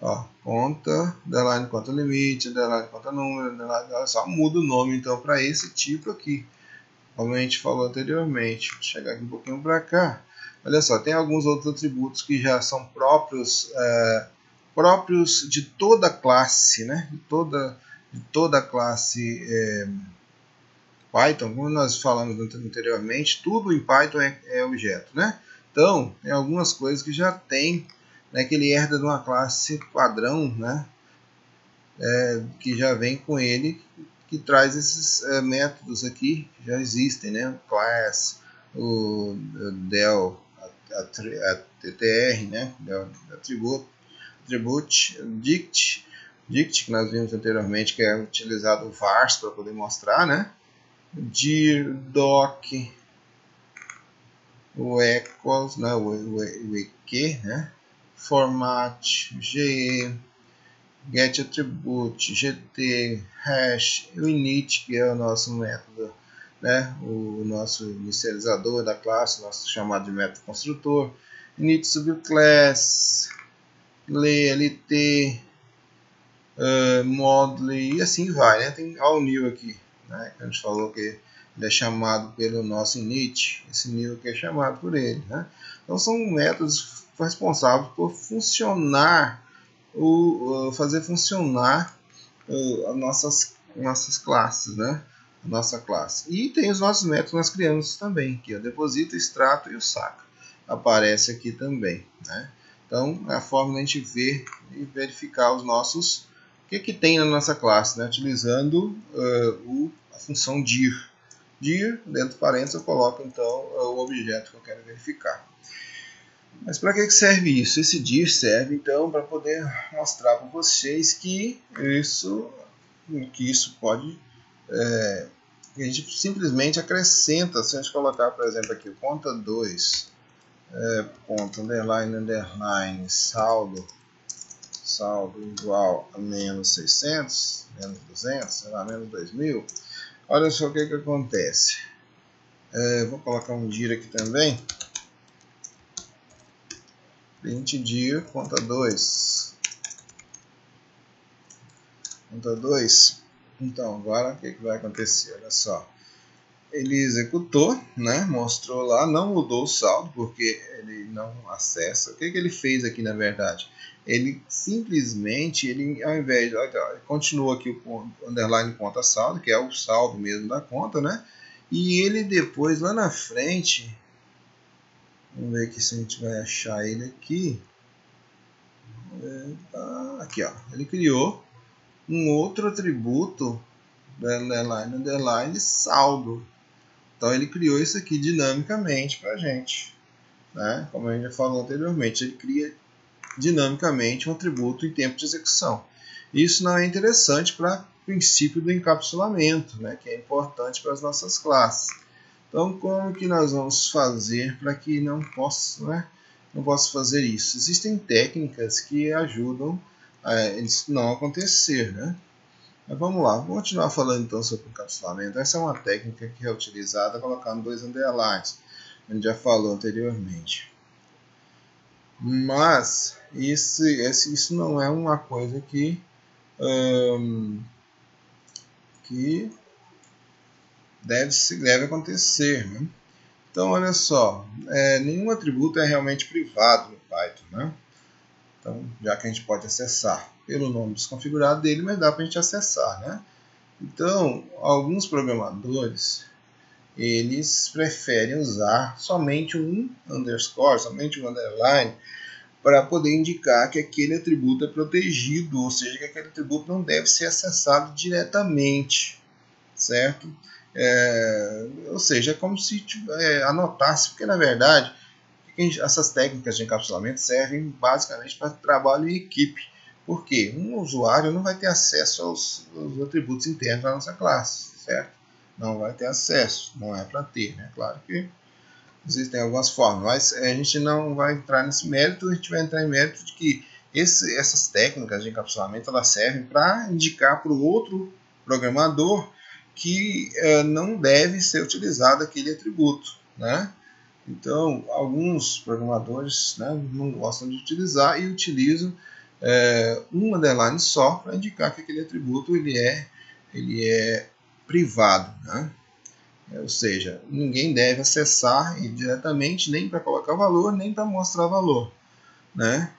ó, conta, underline conta limite, underline conta número, underline, olha só, muda o nome então para esse tipo aqui, como a gente falou anteriormente. Vou chegar aqui um pouquinho para cá. Olha só, tem alguns outros atributos que já são próprios de toda a classe, né? De toda a classe Python, como nós falamos anteriormente, tudo em Python é objeto, né? Então, tem algumas coisas que já tem, né, que ele herda de uma classe padrão, né? Que já vem com ele, que traz esses métodos aqui, que já existem, né? O class, o del, a ttr, né? Attribute, dict, que nós vimos anteriormente, que é utilizado o vars para poder mostrar, né? Dir, doc, o equals, né? o eq, né? Format, ge, get attribute, gt, hash, o init, que é o nosso método, né? O nosso inicializador da classe, nosso chamado de método construtor, init subclass, lt, module, e assim vai, né? Tem all new aqui, né? A gente falou que ele é chamado pelo nosso init, esse new aqui é chamado por ele, né? Então são métodos responsáveis por funcionar, fazer funcionar as nossas classes, né? A nossa classe. E tem os nossos métodos que nós criamos também, aqui, ó, deposita, extrato e o saca. Aparece aqui também, né? Então é a forma de a gente ver e verificar os nossos, o que tem na nossa classe, né? Utilizando a função dir. Dir, dentro do parênteses, eu coloco então o objeto que eu quero verificar. Mas para que serve isso? Esse dir serve então para poder mostrar para vocês que isso pode, a gente simplesmente acrescenta. Se a gente colocar, por exemplo, aqui conta 2, ponto, underline, saldo igual a menos 600, menos 200, sei lá, menos 2000. Olha só o que acontece. Vou colocar um dir aqui também. Print dir, conta 2. Conta 2. Então, agora o que vai acontecer? Olha só. Ele executou, né? Mostrou lá, não mudou o saldo, porque ele não acessa. O que ele fez aqui, na verdade? Ele simplesmente, ao invés de... Ele continua aqui o underline conta saldo, que é o saldo mesmo da conta, né? E ele depois, lá na frente... Vamos ver aqui se a gente vai achar ele aqui. Aqui, ó. Ele criou um outro atributo do underline saldo. Então ele criou isso aqui dinamicamente para a gente, né? Como a gente já falou anteriormente, ele cria dinamicamente um atributo em tempo de execução. Isso não é interessante para o princípio do encapsulamento, né, que é importante para as nossas classes. Então, como que nós vamos fazer para que não possa fazer isso? Existem técnicas que ajudam a isso não acontecer, né? Mas vamos lá, vou continuar falando então sobre encapsulamento. Essa é uma técnica que é utilizada colocando 2 underlines, a gente já falou anteriormente. Mas isso não é uma coisa que deve acontecer, né? Então, olha só, nenhum atributo é realmente privado no Python, né? Então, já que a gente pode acessar pelo nome desconfigurado dele, mas dá para a gente acessar, né? Então, alguns programadores, eles preferem usar somente um underscore, somente um underline, para poder indicar que aquele atributo é protegido, ou seja, que aquele atributo não deve ser acessado diretamente, certo? Ou seja, é como se anotasse, porque na verdade essas técnicas de encapsulamento servem basicamente para trabalho em equipe, porque um usuário não vai ter acesso aos atributos internos da nossa classe, certo? Não vai ter acesso, não é para ter, né? Claro que existem algumas formas, mas a gente não vai entrar nesse mérito, a gente vai entrar em mérito de que essas técnicas de encapsulamento elas servem para indicar para o outro programador que não deve ser utilizado aquele atributo, né? Então, alguns programadores, né, não gostam de utilizar e utilizam um underline só para indicar que aquele atributo ele é privado, né? Ou seja, ninguém deve acessar diretamente nem para colocar valor, nem para mostrar valor, né?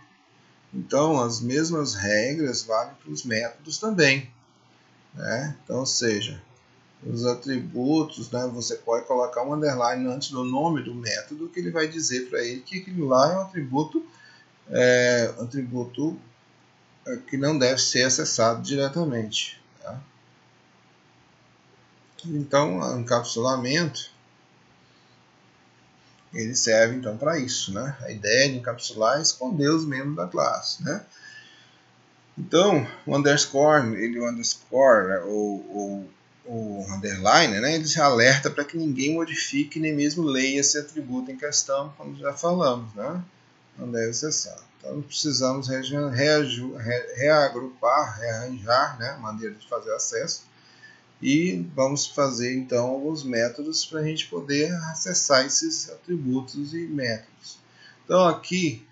Então, as mesmas regras valem para os métodos também, né? Então, ou seja, os atributos, né, você pode colocar um underline antes do nome do método que ele vai dizer para ele que aquilo lá é um atributo que não deve ser acessado diretamente, tá? Então, o encapsulamento ele serve então para isso, né? A ideia de encapsular é esconder os membros da classe, né? Então, o underscore, ou o underline, né, ele já alerta para que ninguém modifique nem mesmo leia esse atributo em questão, como já falamos, né? Não deve acessar. Então, precisamos rearranjar, né, a maneira de fazer acesso. E vamos fazer então alguns métodos para a gente poder acessar esses atributos e métodos. Então aqui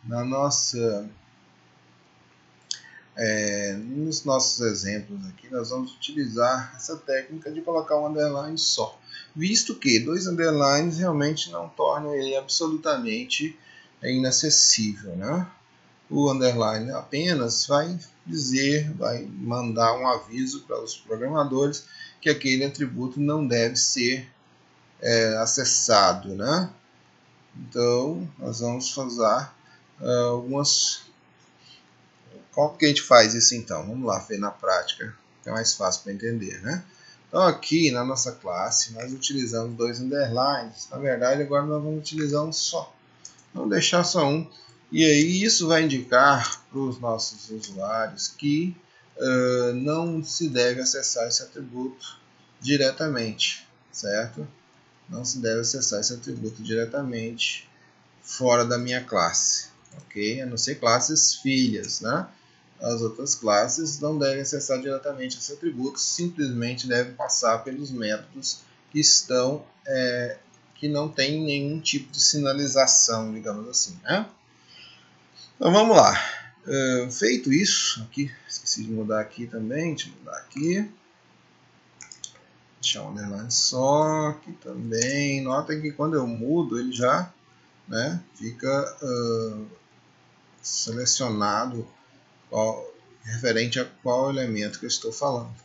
nos nossos exemplos aqui nós vamos utilizar essa técnica de colocar um underline só, visto que 2 underlines realmente não tornam ele absolutamente inacessível, né? O underline apenas vai mandar um aviso para os programadores que aquele atributo não deve ser acessado, né? Então, nós vamos usar algumas... Como que a gente faz isso então? Vamos lá ver na prática, que é mais fácil para entender, né? Então, aqui na nossa classe, nós utilizamos 2 underlines. Na verdade, agora nós vamos utilizar um só. Vamos deixar só um. E aí isso vai indicar para os nossos usuários que não se deve acessar esse atributo diretamente, certo? Não se deve acessar esse atributo diretamente fora da minha classe, ok? A não ser classes filhas, né? As outras classes não devem acessar diretamente esse atributo, simplesmente devem passar pelos métodos que estão que não tem nenhum tipo de sinalização, digamos assim, né? Então vamos lá. Feito isso, aqui esqueci de mudar aqui também, deixa eu mudar aqui. Deixar um underline só aqui também. Notem que quando eu mudo ele já, né, fica selecionado referente a qual elemento que eu estou falando.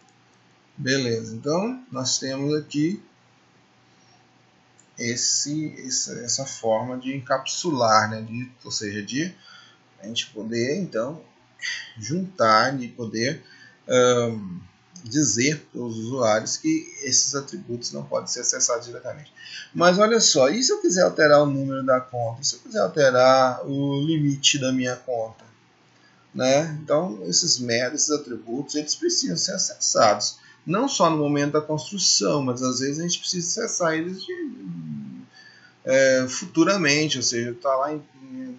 Beleza, então nós temos aqui essa forma de encapsular, né, ou seja, de a gente poder então juntar e poder dizer para os usuários que esses atributos não podem ser acessados diretamente. Mas olha só, e se eu quiser alterar o número da conta? E se eu quiser alterar o limite da minha conta? né? Então, esses métodos, esses atributos, eles precisam ser acessados. Não só no momento da construção, mas às vezes a gente precisa acessar eles futuramente, ou seja, está lá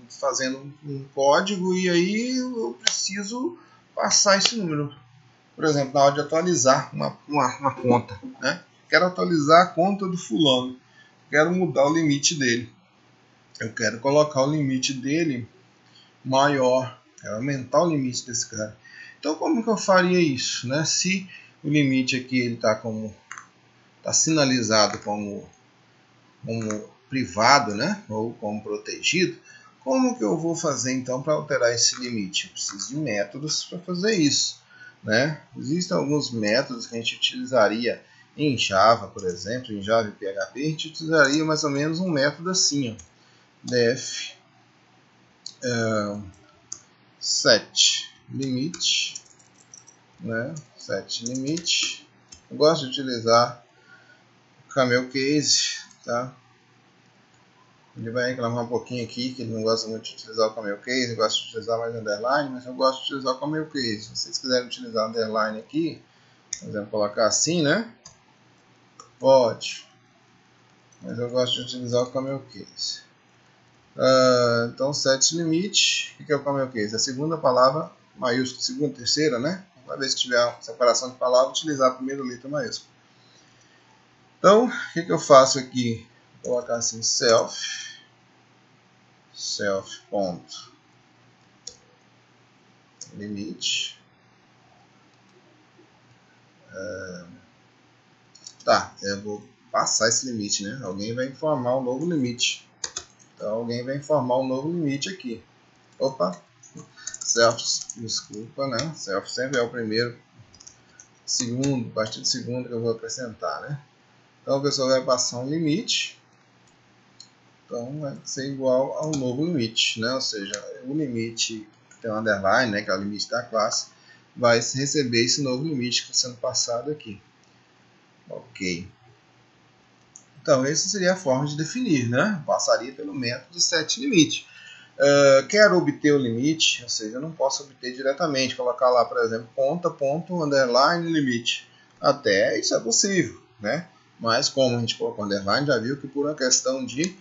fazendo um código e aí eu preciso passar esse número. Por exemplo, na hora de atualizar uma conta, né? Quero atualizar a conta do fulano, quero mudar o limite dele. Eu quero colocar o limite dele maior, quero aumentar o limite desse cara. Então, como que eu faria isso, né? Se o limite aqui ele está sinalizado como privado, né? Ou como protegido, como que eu vou fazer então para alterar esse limite? Eu preciso de métodos para fazer isso, né? Existem alguns métodos que a gente utilizaria em Java, por exemplo, em Java e PHP, a gente utilizaria mais ou menos um método assim, ó, def set limit, né? Set limit. Eu gosto de utilizar o camel case, tá? Ele vai reclamar um pouquinho aqui que ele não gosta muito de utilizar o camel case, ele gosta de utilizar mais underline, mas eu gosto de utilizar o camel case. Se vocês quiserem utilizar underline aqui, por exemplo, colocar assim, né? Pode, mas eu gosto de utilizar o camel case. Então, set limit, o que é o camel case? A segunda palavra maiúscula, segunda, terceira, né? Uma vez que tiver separação de palavra, utilizar a primeira letra maiúscula. Então, o que eu faço aqui? Vou colocar assim, self ponto limite. Tá, eu vou passar esse limite, né? Alguém vai informar um novo limite. Então, alguém vai informar um novo limite aqui. Opa, self, desculpa, né? Self sempre é o primeiro, segundo, a partir do segundo que eu vou acrescentar, né? Então, a pessoa vai passar um limite. Então, vai ser igual ao novo limite, né? Ou seja, o limite tem um underline, né? Que é o limite da classe, vai receber esse novo limite que está sendo passado aqui. Ok. Então, essa seria a forma de definir, né? Passaria pelo método setLimit. Quero obter o limite, ou seja, eu não posso obter diretamente, colocar lá, por exemplo, conta, ponto, underline, limite. Até isso é possível, né? Mas como a gente colocou underline, já viu que por uma questão de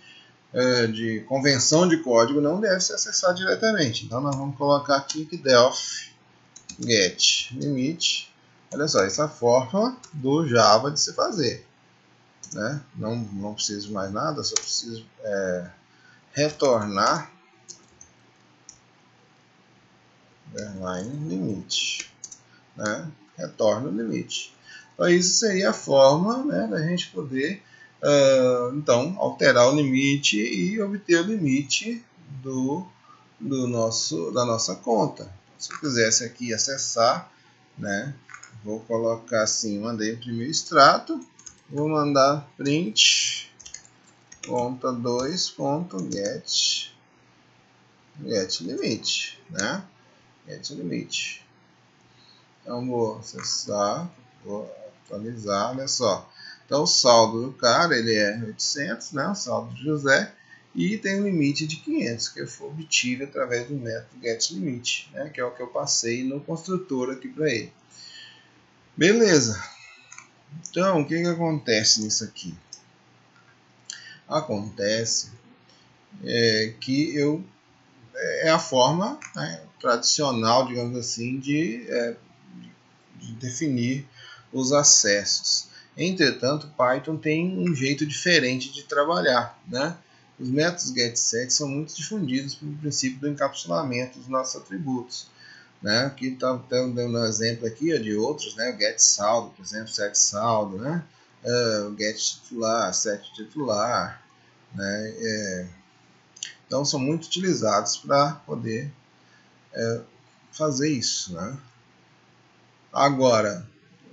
convenção de código não deve ser acessado diretamente. Então, nós vamos colocar aqui que delf get limite. Olha só, essa é a forma do Java de se fazer. Né? Não preciso mais nada, só preciso retornar underline limite, né? Retorna o limite. Então isso seria a forma, né, da gente poder então alterar o limite e obter o limite da nossa conta. Se eu quisesse aqui acessar, né, vou colocar assim, mandei imprimir o extrato. Vou mandar print conta 2.get limite, né? Get limite. Então vou acessar, vou atualizar, olha só. Então o saldo do cara ele é 800, né? O saldo de José, e tem um limite de 500 que foi obtido através do método getLimit, né? Que é o que eu passei no construtor aqui para ele. Beleza. Então o que acontece nisso aqui? Acontece que é a forma, né, tradicional, digamos assim, de definir os acessos. Entretanto, Python tem um jeito diferente de trabalhar, né? Os métodos getSet são muito difundidos pelo princípio do encapsulamento dos nossos atributos, né? Aqui está dando um exemplo aqui de outros, né? O getSaldo, por exemplo, setSaldo, né? O getTitular, setTitular, né? Então são muito utilizados para poder fazer isso, né? Agora,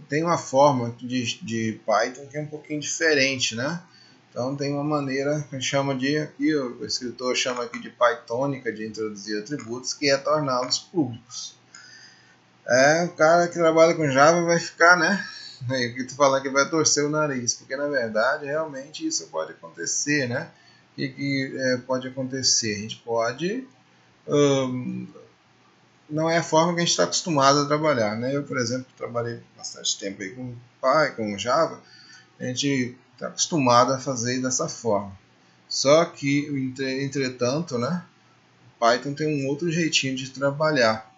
tem uma forma de Python que é um pouquinho diferente, né? Então tem uma maneira que chama de, aqui o escritor chama aqui de Pythônica de introduzir atributos, que é torná-los públicos. O cara que trabalha com Java vai ficar, né? O que tu fala que vai torcer o nariz, porque na verdade realmente isso pode acontecer, né? O que pode acontecer? A gente pode não é a forma que a gente está acostumado a trabalhar, né? Eu, por exemplo, trabalhei bastante tempo aí com Python, com Java, a gente está acostumado a fazer dessa forma. Só que, entretanto, né, Python tem um outro jeitinho de trabalhar.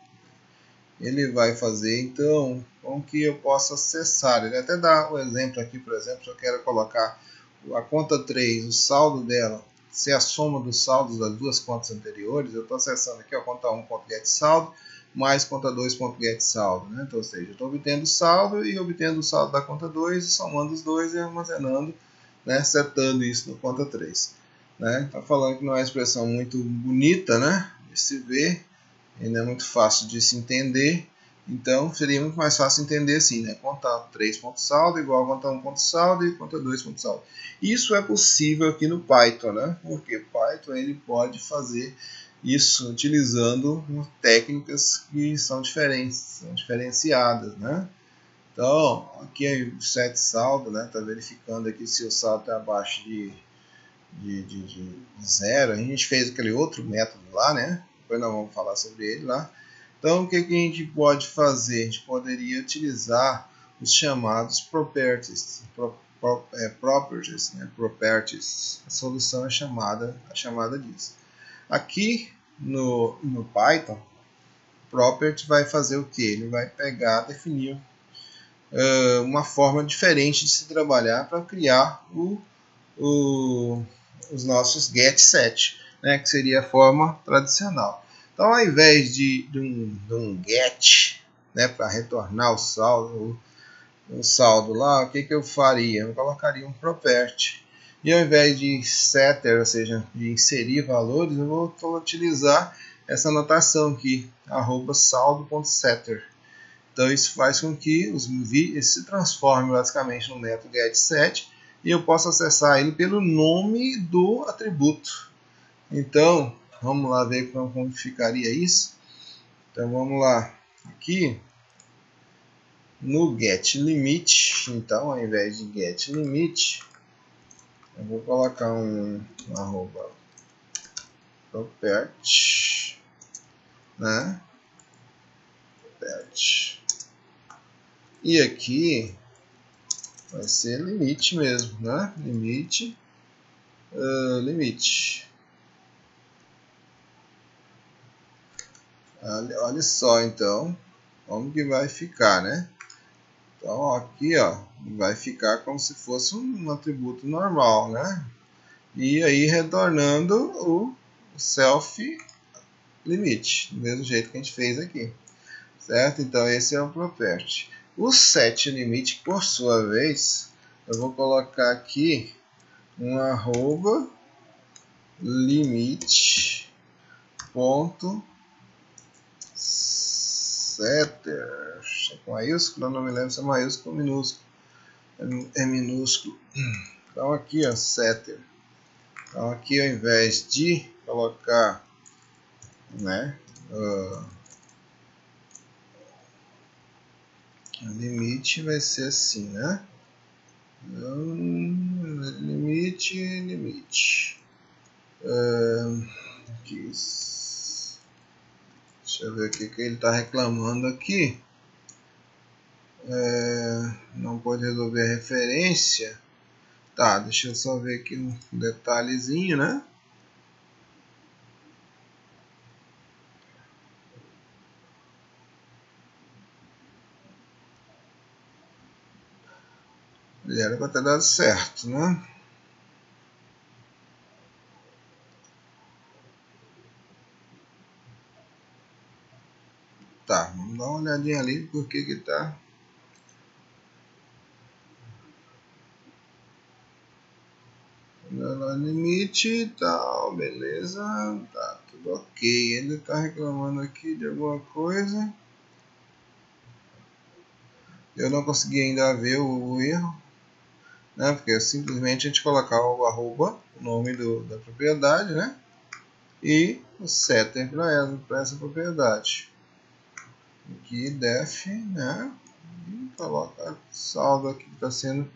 Ele vai fazer, então, com que eu possa acessar. Ele até dá o exemplo aqui, por exemplo, se eu quero colocar a conta 3, o saldo dela, ser a soma dos saldos das duas contas anteriores, eu estou acessando aqui a conta 1.getSaldo mais conta 2.getSaldo. Né? Então, ou seja, eu estou obtendo o saldo e obtendo o saldo da conta 2 e somando os dois e armazenando, né, setando isso no conta 3. Né? Está falando que não é uma expressão muito bonita, né, de se ver, ainda é muito fácil de se entender, então seria muito mais fácil entender assim, né? Conta 3 ponto saldo igual a conta 1 ponto saldo e conta 2 ponto saldo. Isso é possível aqui no Python, né? Porque o Python ele pode fazer isso utilizando técnicas que são diferentes, são diferenciadas, né? Então, aqui é o set saldo, né? Está verificando aqui se o saldo está abaixo de zero. A gente fez aquele outro método lá, né? Depois nós vamos falar sobre ele lá. Então, o que a gente pode fazer? A gente poderia utilizar os chamados properties. Properties, né? Properties. A solução é a chamada disso. Aqui no Python, property vai fazer o que? Ele vai pegar, definir uma forma diferente de se trabalhar para criar os nossos get set, né, que seria a forma tradicional. Então, ao invés de um get, né, para retornar o saldo lá, o que eu faria? Eu colocaria um property. E ao invés de setter, ou seja, de inserir valores, eu vou utilizar essa notação aqui, @saldo.setter. Então isso faz com que se transforme basicamente no método getSet e eu possa acessar ele pelo nome do atributo. Então, vamos lá ver como ficaria isso. Então vamos lá, aqui no getLimit, então ao invés de getLimit, eu vou colocar um @property, né? Property. E aqui vai ser limite mesmo, né? Limite. Olha só, então, como que vai ficar, né? Então, aqui, ó, vai ficar como se fosse um atributo normal, né? E aí, retornando o self limit, do mesmo jeito que a gente fez aqui, certo? Então, esse é o property. O set limit, por sua vez, eu vou colocar aqui um @limit ponto setter. É com maiúsculo, eu não me lembro se é maiúsculo ou minúsculo. É minúsculo. Então aqui, ó, setter. Então aqui, ao invés de colocar, né, limite, vai ser assim, né? Limite. Aqui. Deixa eu ver o que ele está reclamando aqui. Não pode resolver a referência. Tá, deixa eu só ver aqui um detalhezinho, né? Ele era para ter dado certo, né? Tá, vamos dar uma olhadinha ali porque que tá. Limite e tal, beleza, tá tudo ok. Ele tá reclamando aqui de alguma coisa. Eu não consegui ainda ver o erro, né? Porque simplesmente a gente colocar o arroba, o nome da propriedade, né? E o setter para essa propriedade. Aqui def, né? E coloca saldo aqui que está sendo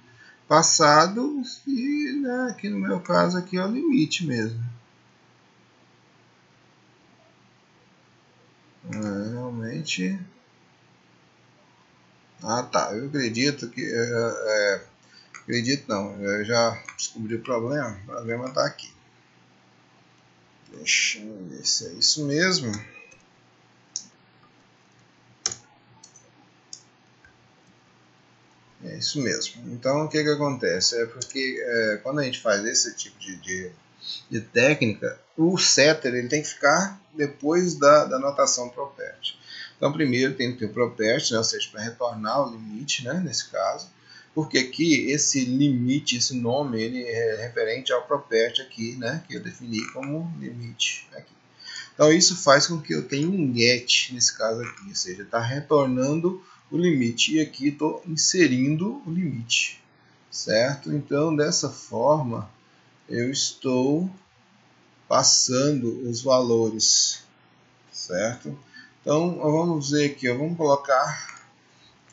passado e, né, aqui no meu caso aqui é o limite mesmo. Realmente. Ah, tá. Eu acredito que. Acredito não. Eu já descobri o problema. O problema está aqui. Deixa eu ver se é isso mesmo. É isso mesmo. Então o que acontece? É porque quando a gente faz esse tipo de técnica, o setter ele tem que ficar depois da anotação property. Então primeiro tem que ter o property, né, ou seja, para retornar o limite, né, nesse caso, porque aqui esse limite, esse nome, ele é referente ao property aqui, né, que eu defini como limite aqui. Então isso faz com que eu tenha um get nesse caso aqui, ou seja, está retornando o limite e aqui estou inserindo o limite, certo? Então dessa forma eu estou passando os valores, certo? Então vamos ver aqui, vamos colocar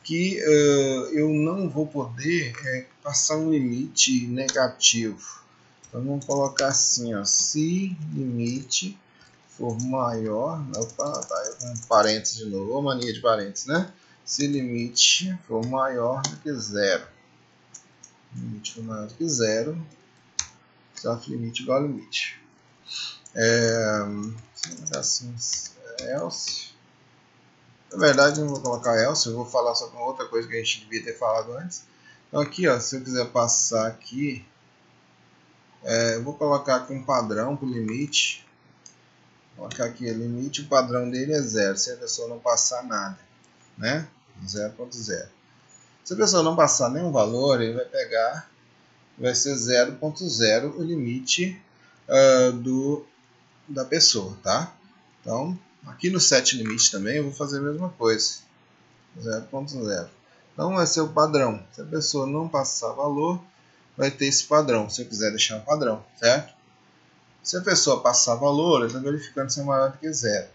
que eu não vou poder passar um limite negativo. Então vamos colocar assim, ó, se limite for maior, opa, tá, com parênteses de novo, ou mania de parênteses, né? Se limite for maior do que zero, limite for maior do que zero, self limite igual a limite. Assim, else. Na verdade, não vou colocar else, eu vou falar só com outra coisa que a gente devia ter falado antes. Então aqui, ó, se eu quiser passar aqui, eu vou colocar aqui um padrão para o limite. Vou colocar aqui o limite, o padrão dele é 0, se a pessoa não passar nada, né? 0.0. Se a pessoa não passar nenhum valor, ele vai pegar, vai ser 0.0 o limite da pessoa, tá? Então, aqui no set limite também eu vou fazer a mesma coisa, 0.0. Então vai ser o padrão. Se a pessoa não passar valor, vai ter esse padrão, se eu quiser deixar um padrão, certo? Se a pessoa passar valor, ele está verificando se é maior do que 0.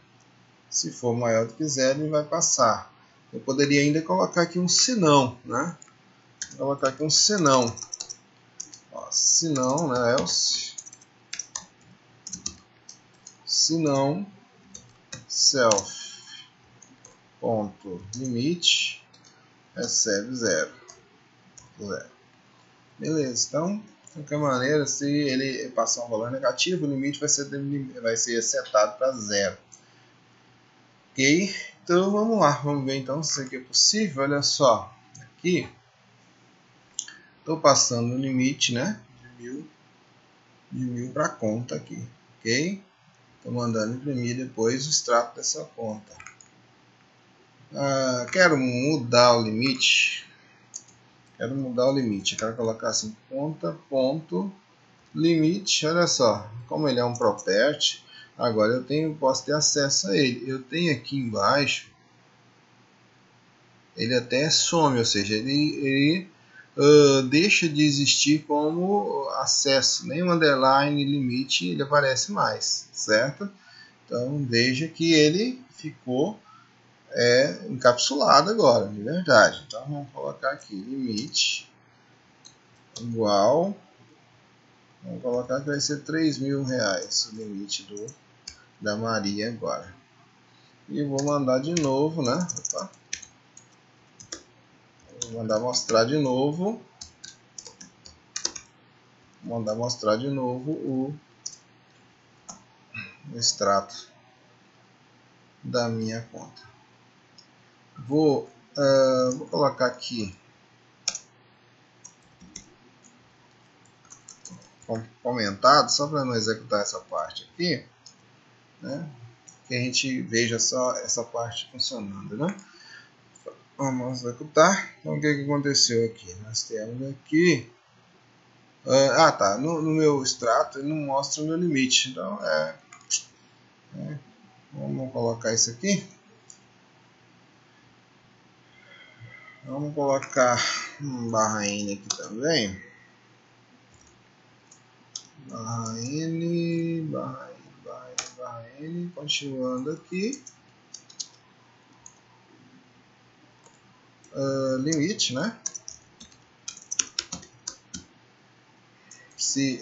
Se for maior do que 0, ele vai passar. Eu poderia ainda colocar aqui um senão, né? Vou colocar aqui um senão. Ó, senão, né? Else. Senão, self ponto limite recebe 0. Beleza, então, de qualquer maneira, se ele passar um valor negativo, o limite vai ser setado para 0. Ok? Então vamos lá, vamos ver então se isso aqui é possível. Olha só, aqui estou passando o limite, né, de 1000 para a conta aqui, ok? Estou mandando imprimir depois o extrato dessa conta. Quero mudar o limite. Eu quero colocar assim, conta ponto limite. Olha só, como ele é um property, agora eu posso ter acesso a ele. Eu tenho aqui embaixo, ele até some, ou seja, ele deixa de existir como acesso. Nem o underline limite ele aparece mais, certo? Então veja que ele ficou encapsulado agora, de verdade. Então vamos colocar aqui limite igual, vamos colocar que vai ser R$3.000 o limite da Maria agora. E vou mandar de novo, né? Opa. Vou mandar mostrar de novo. Vou mandar mostrar de novo o extrato da minha conta. Vou colocar aqui comentado, só para não executar essa parte aqui, né? Que a gente veja só essa parte funcionando, né? Vamos executar. Então o que aconteceu aqui? Nós temos aqui tá, no meu extrato ele não mostra o meu limite, então vamos colocar isso aqui. Vamos colocar um barra N aqui também. Barra N, barra N, continuando aqui. Limite, né? Se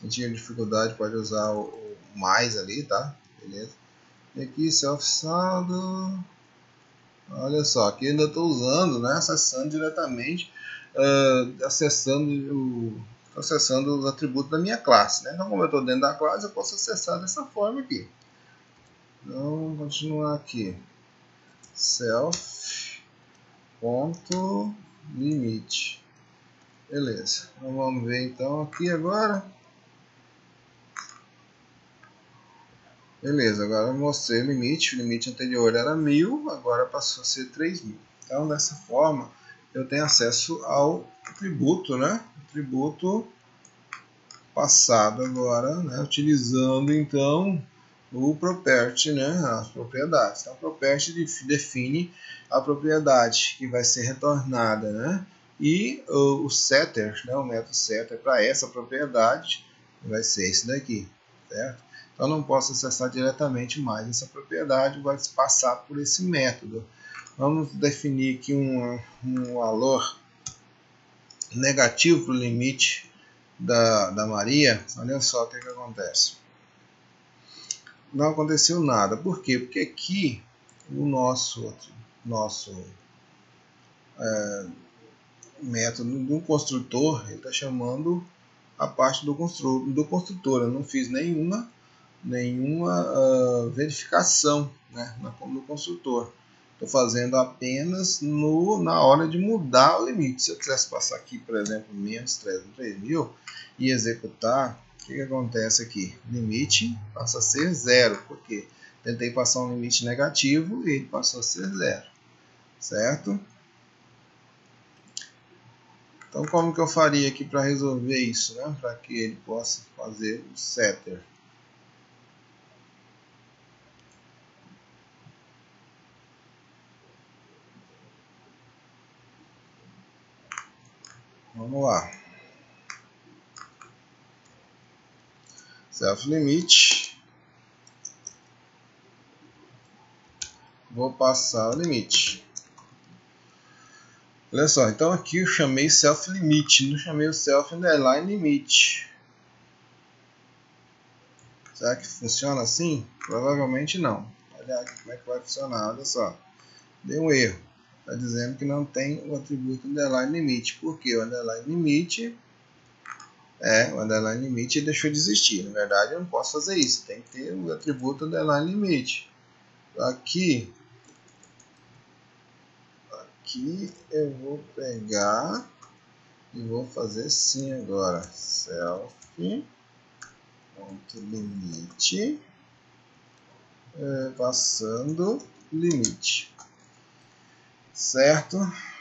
tiver dificuldade, pode usar o mais ali, tá? Beleza? E aqui self saldo. Olha só, aqui ainda estou usando, né, acessando diretamente, acessando os atributos da minha classe, né? Então, como eu estou dentro da classe, eu posso acessar dessa forma aqui. Então, vamos continuar aqui. Self.limit. Beleza. Então, vamos ver então aqui agora. Beleza, agora eu mostrei o limite anterior era 1000, agora passou a ser 3000. Então, dessa forma, eu tenho acesso ao atributo, né? Atributo passado agora, né? Utilizando então o property, né? As propriedades. Então, o property define a propriedade que vai ser retornada, né? E o setter, né? O método setter para essa propriedade vai ser esse daqui, certo? Então, não posso acessar diretamente mais essa propriedade, vai passar por esse método. Vamos definir aqui um valor negativo para o limite da Maria. Olha só o que acontece. Não aconteceu nada. Por quê? Porque aqui o nosso método do construtor está chamando a parte do construtor. Eu não fiz nenhuma verificação, né, no construtor. Estou fazendo apenas na hora de mudar o limite. Se eu quisesse passar aqui, por exemplo, menos 3.000 e executar, o que acontece aqui? Limite passa a ser zero, porque tentei passar um limite negativo e ele passou a ser zero, certo? Então, como que eu faria aqui para resolver isso, né? Para que ele possa fazer o setter? Vamos lá. Self limit. Vou passar o limite. Olha só, então aqui eu chamei self limit, não chamei o self underline limit. Será que funciona assim? Provavelmente não. Olha aqui como é que vai funcionar, olha só. Deu um erro. Está dizendo que não tem o atributo underline limit. Por quê? O underline limit o underline limit deixou de existir. Na verdade, eu não posso fazer isso. Tem que ter o atributo underline limit. Aqui eu vou pegar e vou fazer sim agora. Self.limit passando limite. Certo?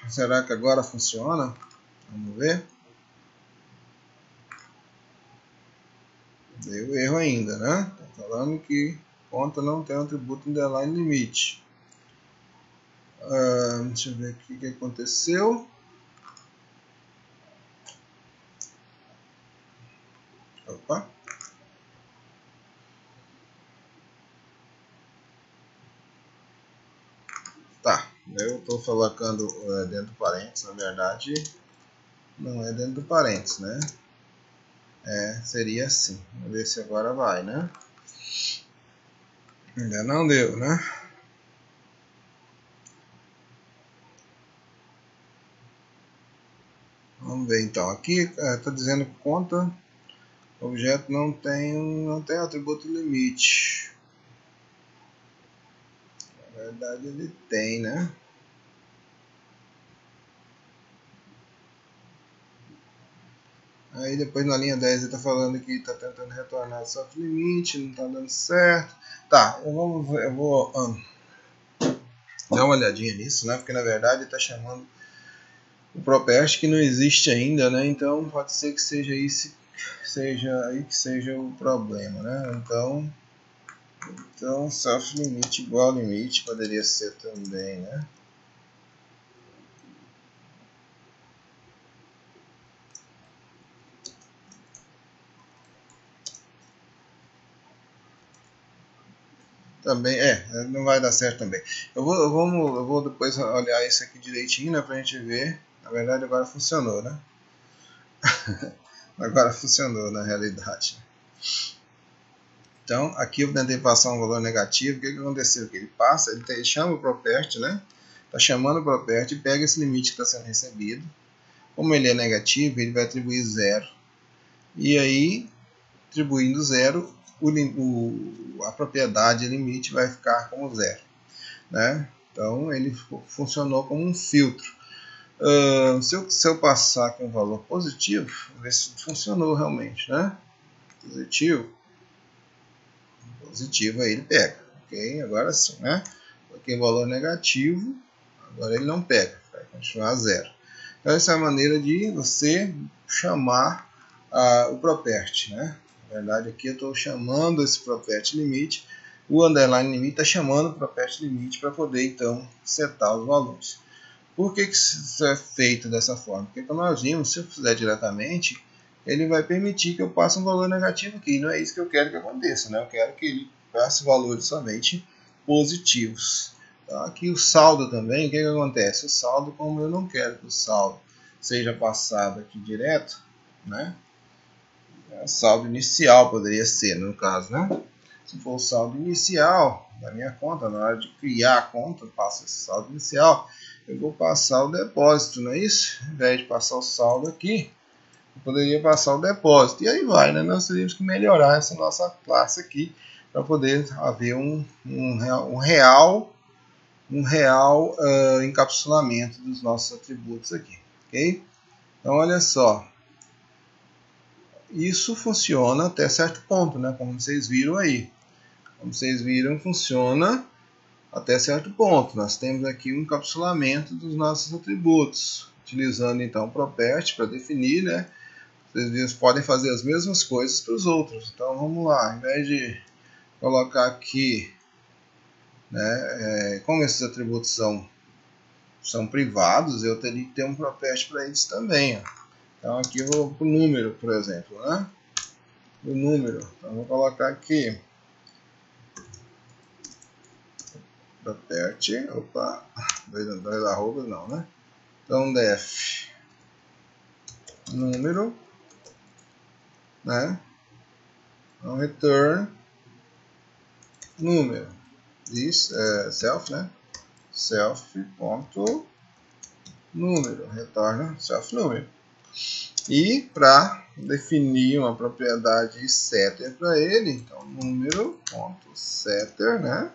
Será que agora funciona? Vamos ver. Deu erro ainda, né? Tá falando que conta não tem um atributo underline limite. Deixa eu ver aqui o que aconteceu. Opa. Tá, eu estou colocando dentro do parênteses, na verdade não é dentro do parênteses, né? Seria assim. Vamos ver se agora vai, né? Ainda não deu, né? Vamos ver então. Aqui está dizendo que conta objeto não tem atributo limite. Na verdade ele tem, né? Aí depois na linha 10 ele está falando que está tentando retornar soft limite, não está dando certo. Tá, eu vou dar uma olhadinha nisso, né? Porque na verdade ele está chamando o property que não existe ainda, né? Então pode ser que seja aí que seja o problema, né? Então self limite igual limite poderia ser também, né? Também, não vai dar certo também. Eu vou depois olhar isso aqui direitinho, né, pra gente ver. Na verdade agora funcionou, né? Agora funcionou na realidade. Então, aqui eu tentei passar um valor negativo. O que aconteceu? Que ele chama o property, né? Está chamando o property e pega esse limite que está sendo recebido. Como ele é negativo, ele vai atribuir 0. E aí, atribuindo 0, a propriedade limite vai ficar como 0. Né? Então, ele funcionou como um filtro. Se eu passar com um valor positivo, ver se funcionou realmente. Né? Positivo, aí ele pega. Ok? Agora sim. Né? Porque o valor negativo, agora ele não pega. Vai continuar 0. Então, essa é a maneira de você chamar o property. Né? Na verdade, aqui eu estou chamando esse property limite. O underline limite está chamando o property limite para poder, então, setar os valores. Por que isso é feito dessa forma? Porque, como nós vimos, se eu fizer diretamente, ele vai permitir que eu passe um valor negativo aqui. E não é isso que eu quero que aconteça. Né? Eu quero que ele passe valores somente positivos. Então, aqui o saldo também, o que acontece? O saldo, como eu não quero que o saldo seja passado aqui direto, né? O saldo inicial poderia ser, no caso, né? Se for o saldo inicial da minha conta, na hora de criar a conta, eu passo esse saldo inicial, eu vou passar o depósito, não é isso? Ao invés de passar o saldo aqui, eu poderia passar o depósito. E aí vai, né? Nós teríamos que melhorar essa nossa classe aqui para poder haver um real encapsulamento dos nossos atributos aqui, ok? Então, olha só. Isso funciona até certo ponto, né? Como vocês viram aí. Como vocês viram, funciona até certo ponto. Nós temos aqui um encapsulamento dos nossos atributos, utilizando então o property para definir, né? Vocês podem fazer as mesmas coisas para os outros. Então vamos lá, ao invés de colocar aqui, né, como esses atributos são privados, eu teria que ter um property para eles também. Ó. Então aqui eu vou para o número, por exemplo, né? O número, então vou colocar aqui property, opa, dois arrobas não, né? Então def número, né? Então return número, self, né? Self ponto número, retorna self número. E para definir uma propriedade setter para ele, então número ponto setter, né?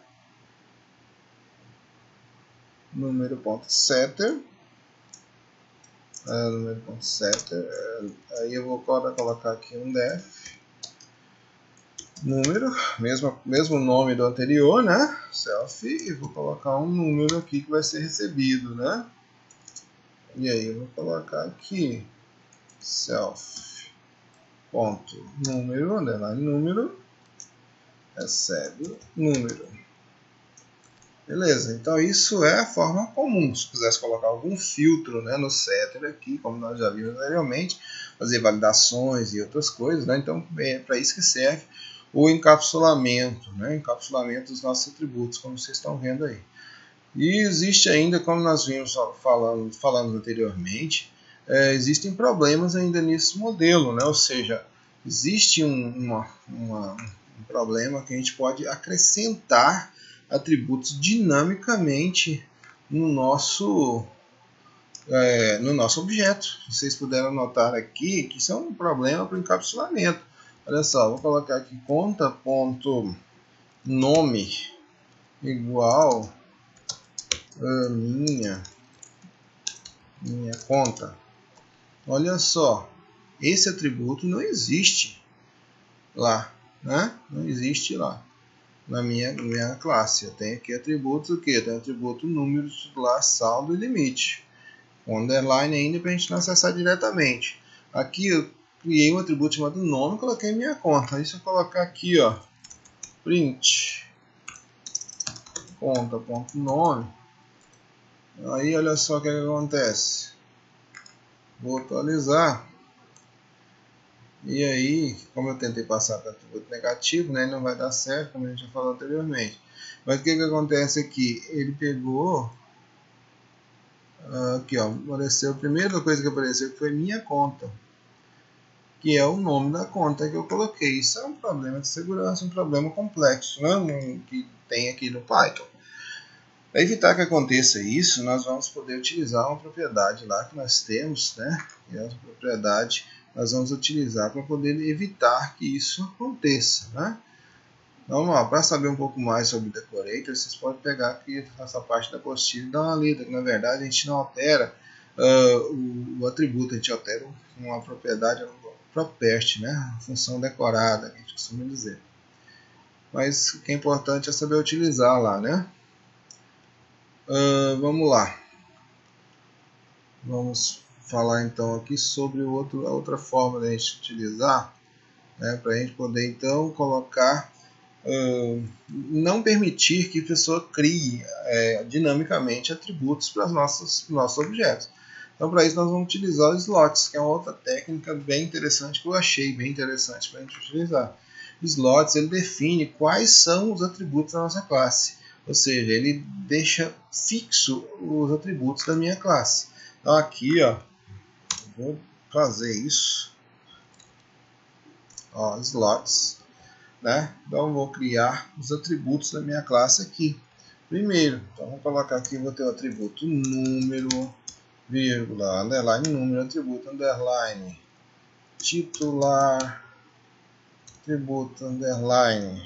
Número ponto setter, número ponto setter, aí eu vou colocar aqui um def número, mesmo nome do anterior, né? Self, e vou colocar um número aqui que vai ser recebido, né? E aí eu vou colocar aqui self ponto número, underline número, recebe número. Beleza, então isso é a forma comum. Se quisesse colocar algum filtro, né, no setter aqui, como nós já vimos anteriormente, fazer validações e outras coisas, né? Então é para isso que serve o encapsulamento, né? Encapsulamento dos nossos atributos, como vocês estão vendo aí. E existe ainda, como nós vimos falando anteriormente, existem problemas ainda nesse modelo, né? Ou seja, existe um problema que a gente pode acrescentar atributos dinamicamente no nosso objeto. Vocês puderam notar aqui que isso é um problema para o encapsulamento. Olha só, vou colocar aqui conta.nome igual a minha conta. Olha só, esse atributo não existe lá, né? Não existe lá na minha classe. Eu tenho aqui atributos o quê? Tem atributo número, titular, saldo e limite. Com underline ainda para a gente não acessar diretamente. Aqui eu criei um atributo chamado nome e coloquei minha conta. Aí se eu colocar aqui, ó, print conta.nome, aí olha só o que acontece. Vou atualizar. E aí, como eu tentei passar para atributo negativo, né, não vai dar certo, como a gente já falou anteriormente. Mas o que acontece aqui? Ele pegou, aqui ó, apareceu, a primeira coisa que apareceu foi minha conta. que é o nome da conta que eu coloquei. Isso é um problema de segurança, um problema complexo, né, que tem aqui no Python. Para evitar que aconteça isso, nós vamos poder utilizar uma propriedade lá que nós temos, né? E essa propriedade nós vamos utilizar para poder evitar que isso aconteça, né? Então, vamos lá, para saber um pouco mais sobre o decorator, vocês podem pegar aqui essa parte da apostila e dar uma lida, que na verdade a gente não altera o atributo, a gente altera uma propriedade, uma property, né? A função decorada, que a gente costuma dizer. Mas o que é importante é saber utilizar lá, né? Vamos lá. Vamos falar então aqui sobre a outra forma de a gente utilizar, né, para a gente poder então colocar, não permitir que a pessoa crie dinamicamente atributos para os nossos objetos. Então, para isso nós vamos utilizar os slots, que é uma outra técnica bem interessante que eu achei bem interessante para a gente utilizar. Slots, ele define quais são os atributos da nossa classe. Ou seja, ele deixa fixo os atributos da minha classe. Então aqui, ó, vou fazer isso. Ó, slots, né? Então vou criar os atributos da minha classe aqui. Primeiro, então vou colocar aqui, vou ter o atributo número, vírgula, underline número, atributo underline titular, atributo underline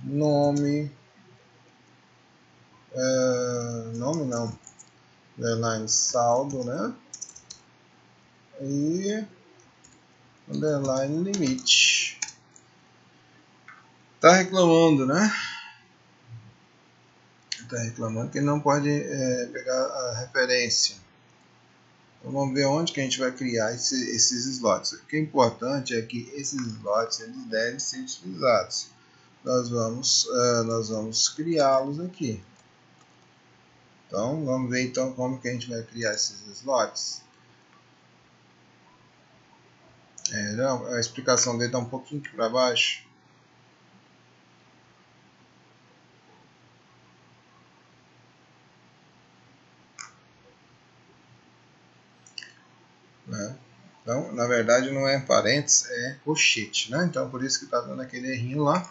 nome, nome não, underline saldo, né? E underline limite. Tá reclamando, né? Tá reclamando que não pode pegar a referência. Então vamos ver onde que a gente vai criar esses slots. O que é importante é que esses slots eles devem ser utilizados. Nós vamos criá-los aqui. Então vamos ver então como que a gente vai criar esses slots. A explicação dele está um pouquinho aqui para baixo. Né? Então, na verdade, não é parênteses, é colchete, né? Então, por isso que está dando aquele errinho lá.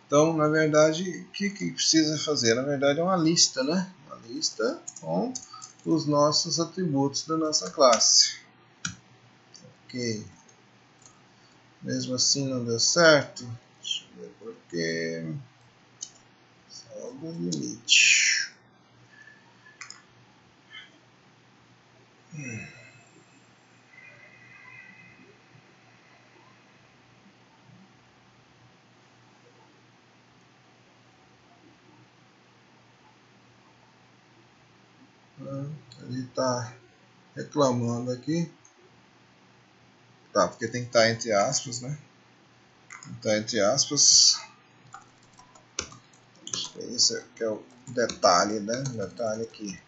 Então, na verdade, o que precisa fazer? Na verdade, é uma lista, né? Uma lista com os nossos atributos da nossa classe. Ok. Mesmo assim não deu certo. Deixa eu ver por quê. Saldo limite. Ele está reclamando aqui. Tá, porque tem que estar entre aspas, né? Está entre aspas. Esse aqui é o detalhe, né? Detalhe aqui.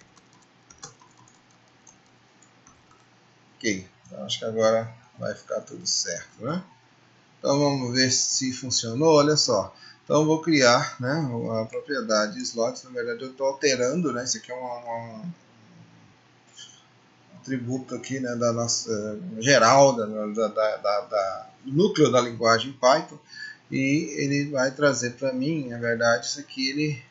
Ok, então acho que agora vai ficar tudo certo, né? Então vamos ver se funcionou. Olha só. Então eu vou criar, né, a propriedade slots. Na verdade eu estou alterando, né? Isso aqui é um atributo aqui, né, da nossa geral, do núcleo da linguagem Python. E ele vai trazer para mim, na verdade, isso aqui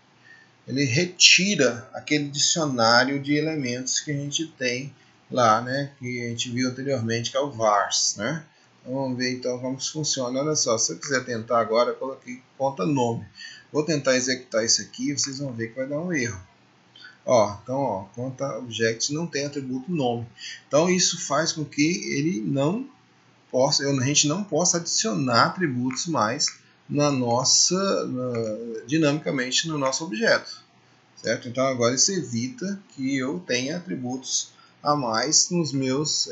ele retira aquele dicionário de elementos que a gente tem lá, né, que a gente viu anteriormente, que é o vars, né? Então, vamos ver então como isso funciona. Olha só, se eu quiser tentar agora, eu coloquei conta nome. Vou tentar executar isso aqui, vocês vão ver que vai dar um erro. Ó, então, ó, conta object não tem atributo nome. Então isso faz com que ele não possa, a gente não possa adicionar atributos mais dinamicamente no nosso objeto, certo? Então agora isso evita que eu tenha atributos a mais nos meus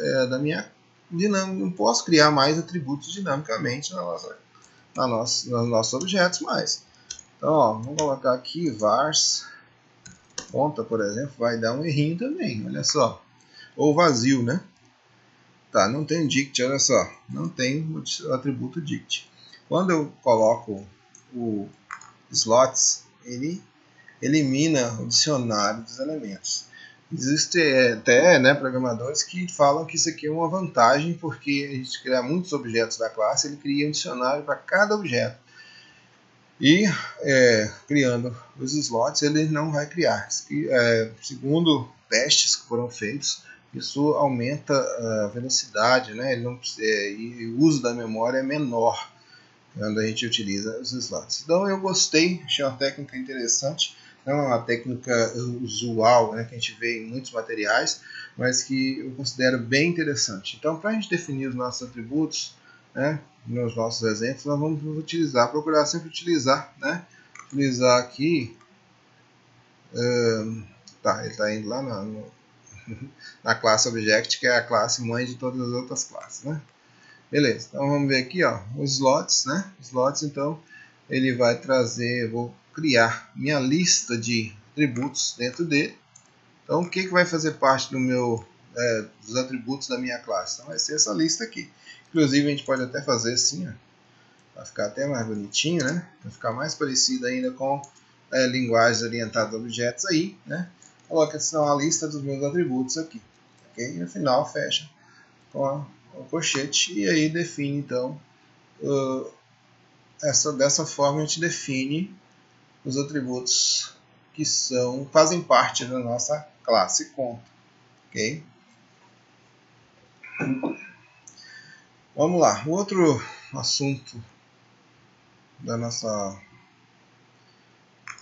não posso criar mais atributos dinamicamente nos nossos objetos mais. Então, ó, vamos colocar aqui vars conta, por exemplo, vai dar um errinho também, olha só, ou vazio, né? Tá, não tem dict, olha só, não tem o atributo dict. Quando eu coloco o slots, ele elimina o dicionário dos elementos. Existe até, né, programadores que falam que isso aqui é uma vantagem, porque a gente cria muitos objetos da classe, ele cria um dicionário para cada objeto. E criando os slots, ele não vai criar. Segundo testes que foram feitos, isso aumenta a velocidade, né? E o uso da memória é menor quando a gente utiliza os slots. Então eu gostei, achei uma técnica interessante. Não é uma técnica usual, né, que a gente vê em muitos materiais, mas que eu considero bem interessante. Então, para a gente definir os nossos atributos, né, nos nossos exemplos, nós vamos procurar sempre utilizar, né, utilizar aqui, ele está indo lá na classe Object, que é a classe mãe de todas as outras classes, né. Beleza, então vamos ver aqui, ó, os slots, né, slots, então, ele vai trazer, vou criar minha lista de atributos dentro dele. Então, o que vai fazer parte dos atributos da minha classe? Então, vai ser essa lista aqui. Inclusive, a gente pode até fazer assim, para ficar até mais bonitinho, né? Para ficar mais parecido ainda com linguagens orientadas a objetos aí, né? Coloca assim, a lista dos meus atributos aqui. Okay? E no final, fecha com o colchete e aí define, então, dessa forma a gente define os atributos que fazem parte da nossa classe conta. Ok? Vamos lá. O outro assunto da nossa...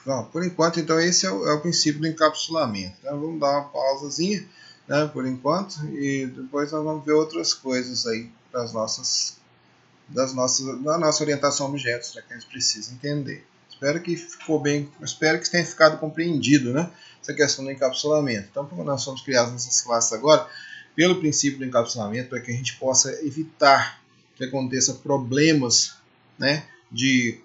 Bom, por enquanto, então, esse é o princípio do encapsulamento. Então, vamos dar uma pausazinha, né, por enquanto, e depois nós vamos ver outras coisas aí da nossa orientação a objetos, já que a gente precisa entender. Espero que tenha ficado compreendido, né, essa questão do encapsulamento. Então, como nós somos criados nessas classes agora, pelo princípio do encapsulamento, para que a gente possa evitar que aconteça problemas, né, de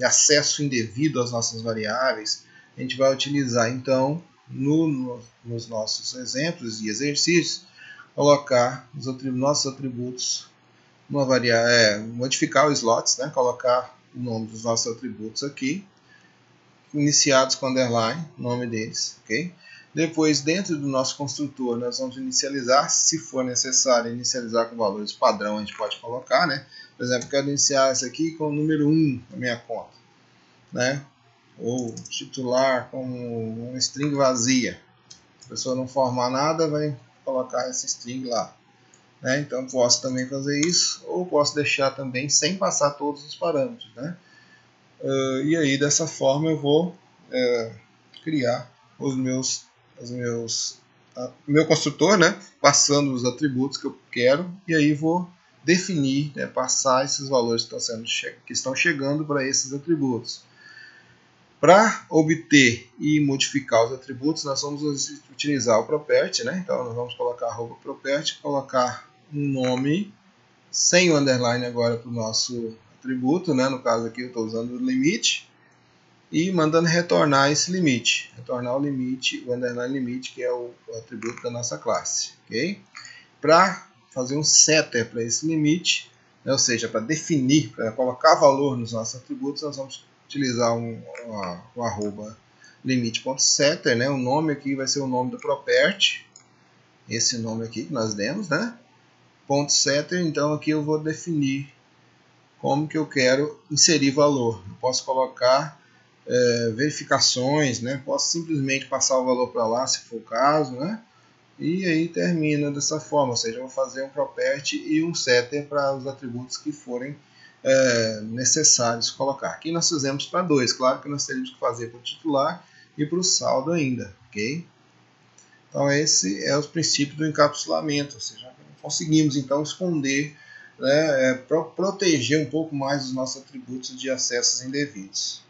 acesso indevido às nossas variáveis, a gente vai utilizar, então, nos nossos exemplos e exercícios, colocar os nossos atributos, modificar os slots, né, colocar o nome dos nossos atributos aqui, iniciados com underline, nome deles, ok? Depois, dentro do nosso construtor, nós vamos inicializar, se for necessário, inicializar com valores padrão, a gente pode colocar, né? Por exemplo, quero iniciar isso aqui com o número 1 na minha conta, né? Ou titular como uma string vazia. Se a pessoa não formar nada, vai colocar essa string lá. Né? Então, posso também fazer isso, ou posso deixar também sem passar todos os parâmetros, né? E aí, dessa forma, eu vou criar meu construtor, né, passando os atributos que eu quero, e aí vou definir, né, passar esses valores que estão chegando para esses atributos. Para obter e modificar os atributos, nós vamos utilizar o property, né? Então nós vamos colocar @property, colocar um nome sem o underline agora para o nosso atributo, né? No caso aqui eu estou usando o limite, e mandando retornar esse limite, retornar o limite, o underline limite, que é o atributo da nossa classe, ok? Para fazer um setter para esse limite, né, ou seja, para definir, para colocar valor nos nossos atributos, nós vamos utilizar o arroba limite.setter, né? O nome aqui vai ser o nome do property, esse nome aqui que nós demos, né? .setter, então aqui eu vou definir como que eu quero inserir valor. Eu posso colocar verificações, né? Posso simplesmente passar o valor para lá, se for o caso, né? E aí termina dessa forma, ou seja, eu vou fazer um property e um setter para os atributos que forem necessários colocar. Aqui nós fizemos para 2, claro que nós teríamos que fazer para o titular e para o saldo ainda, ok? Então esse é o princípio do encapsulamento, ou seja, conseguimos então esconder, né, proteger um pouco mais os nossos atributos de acessos indevidos.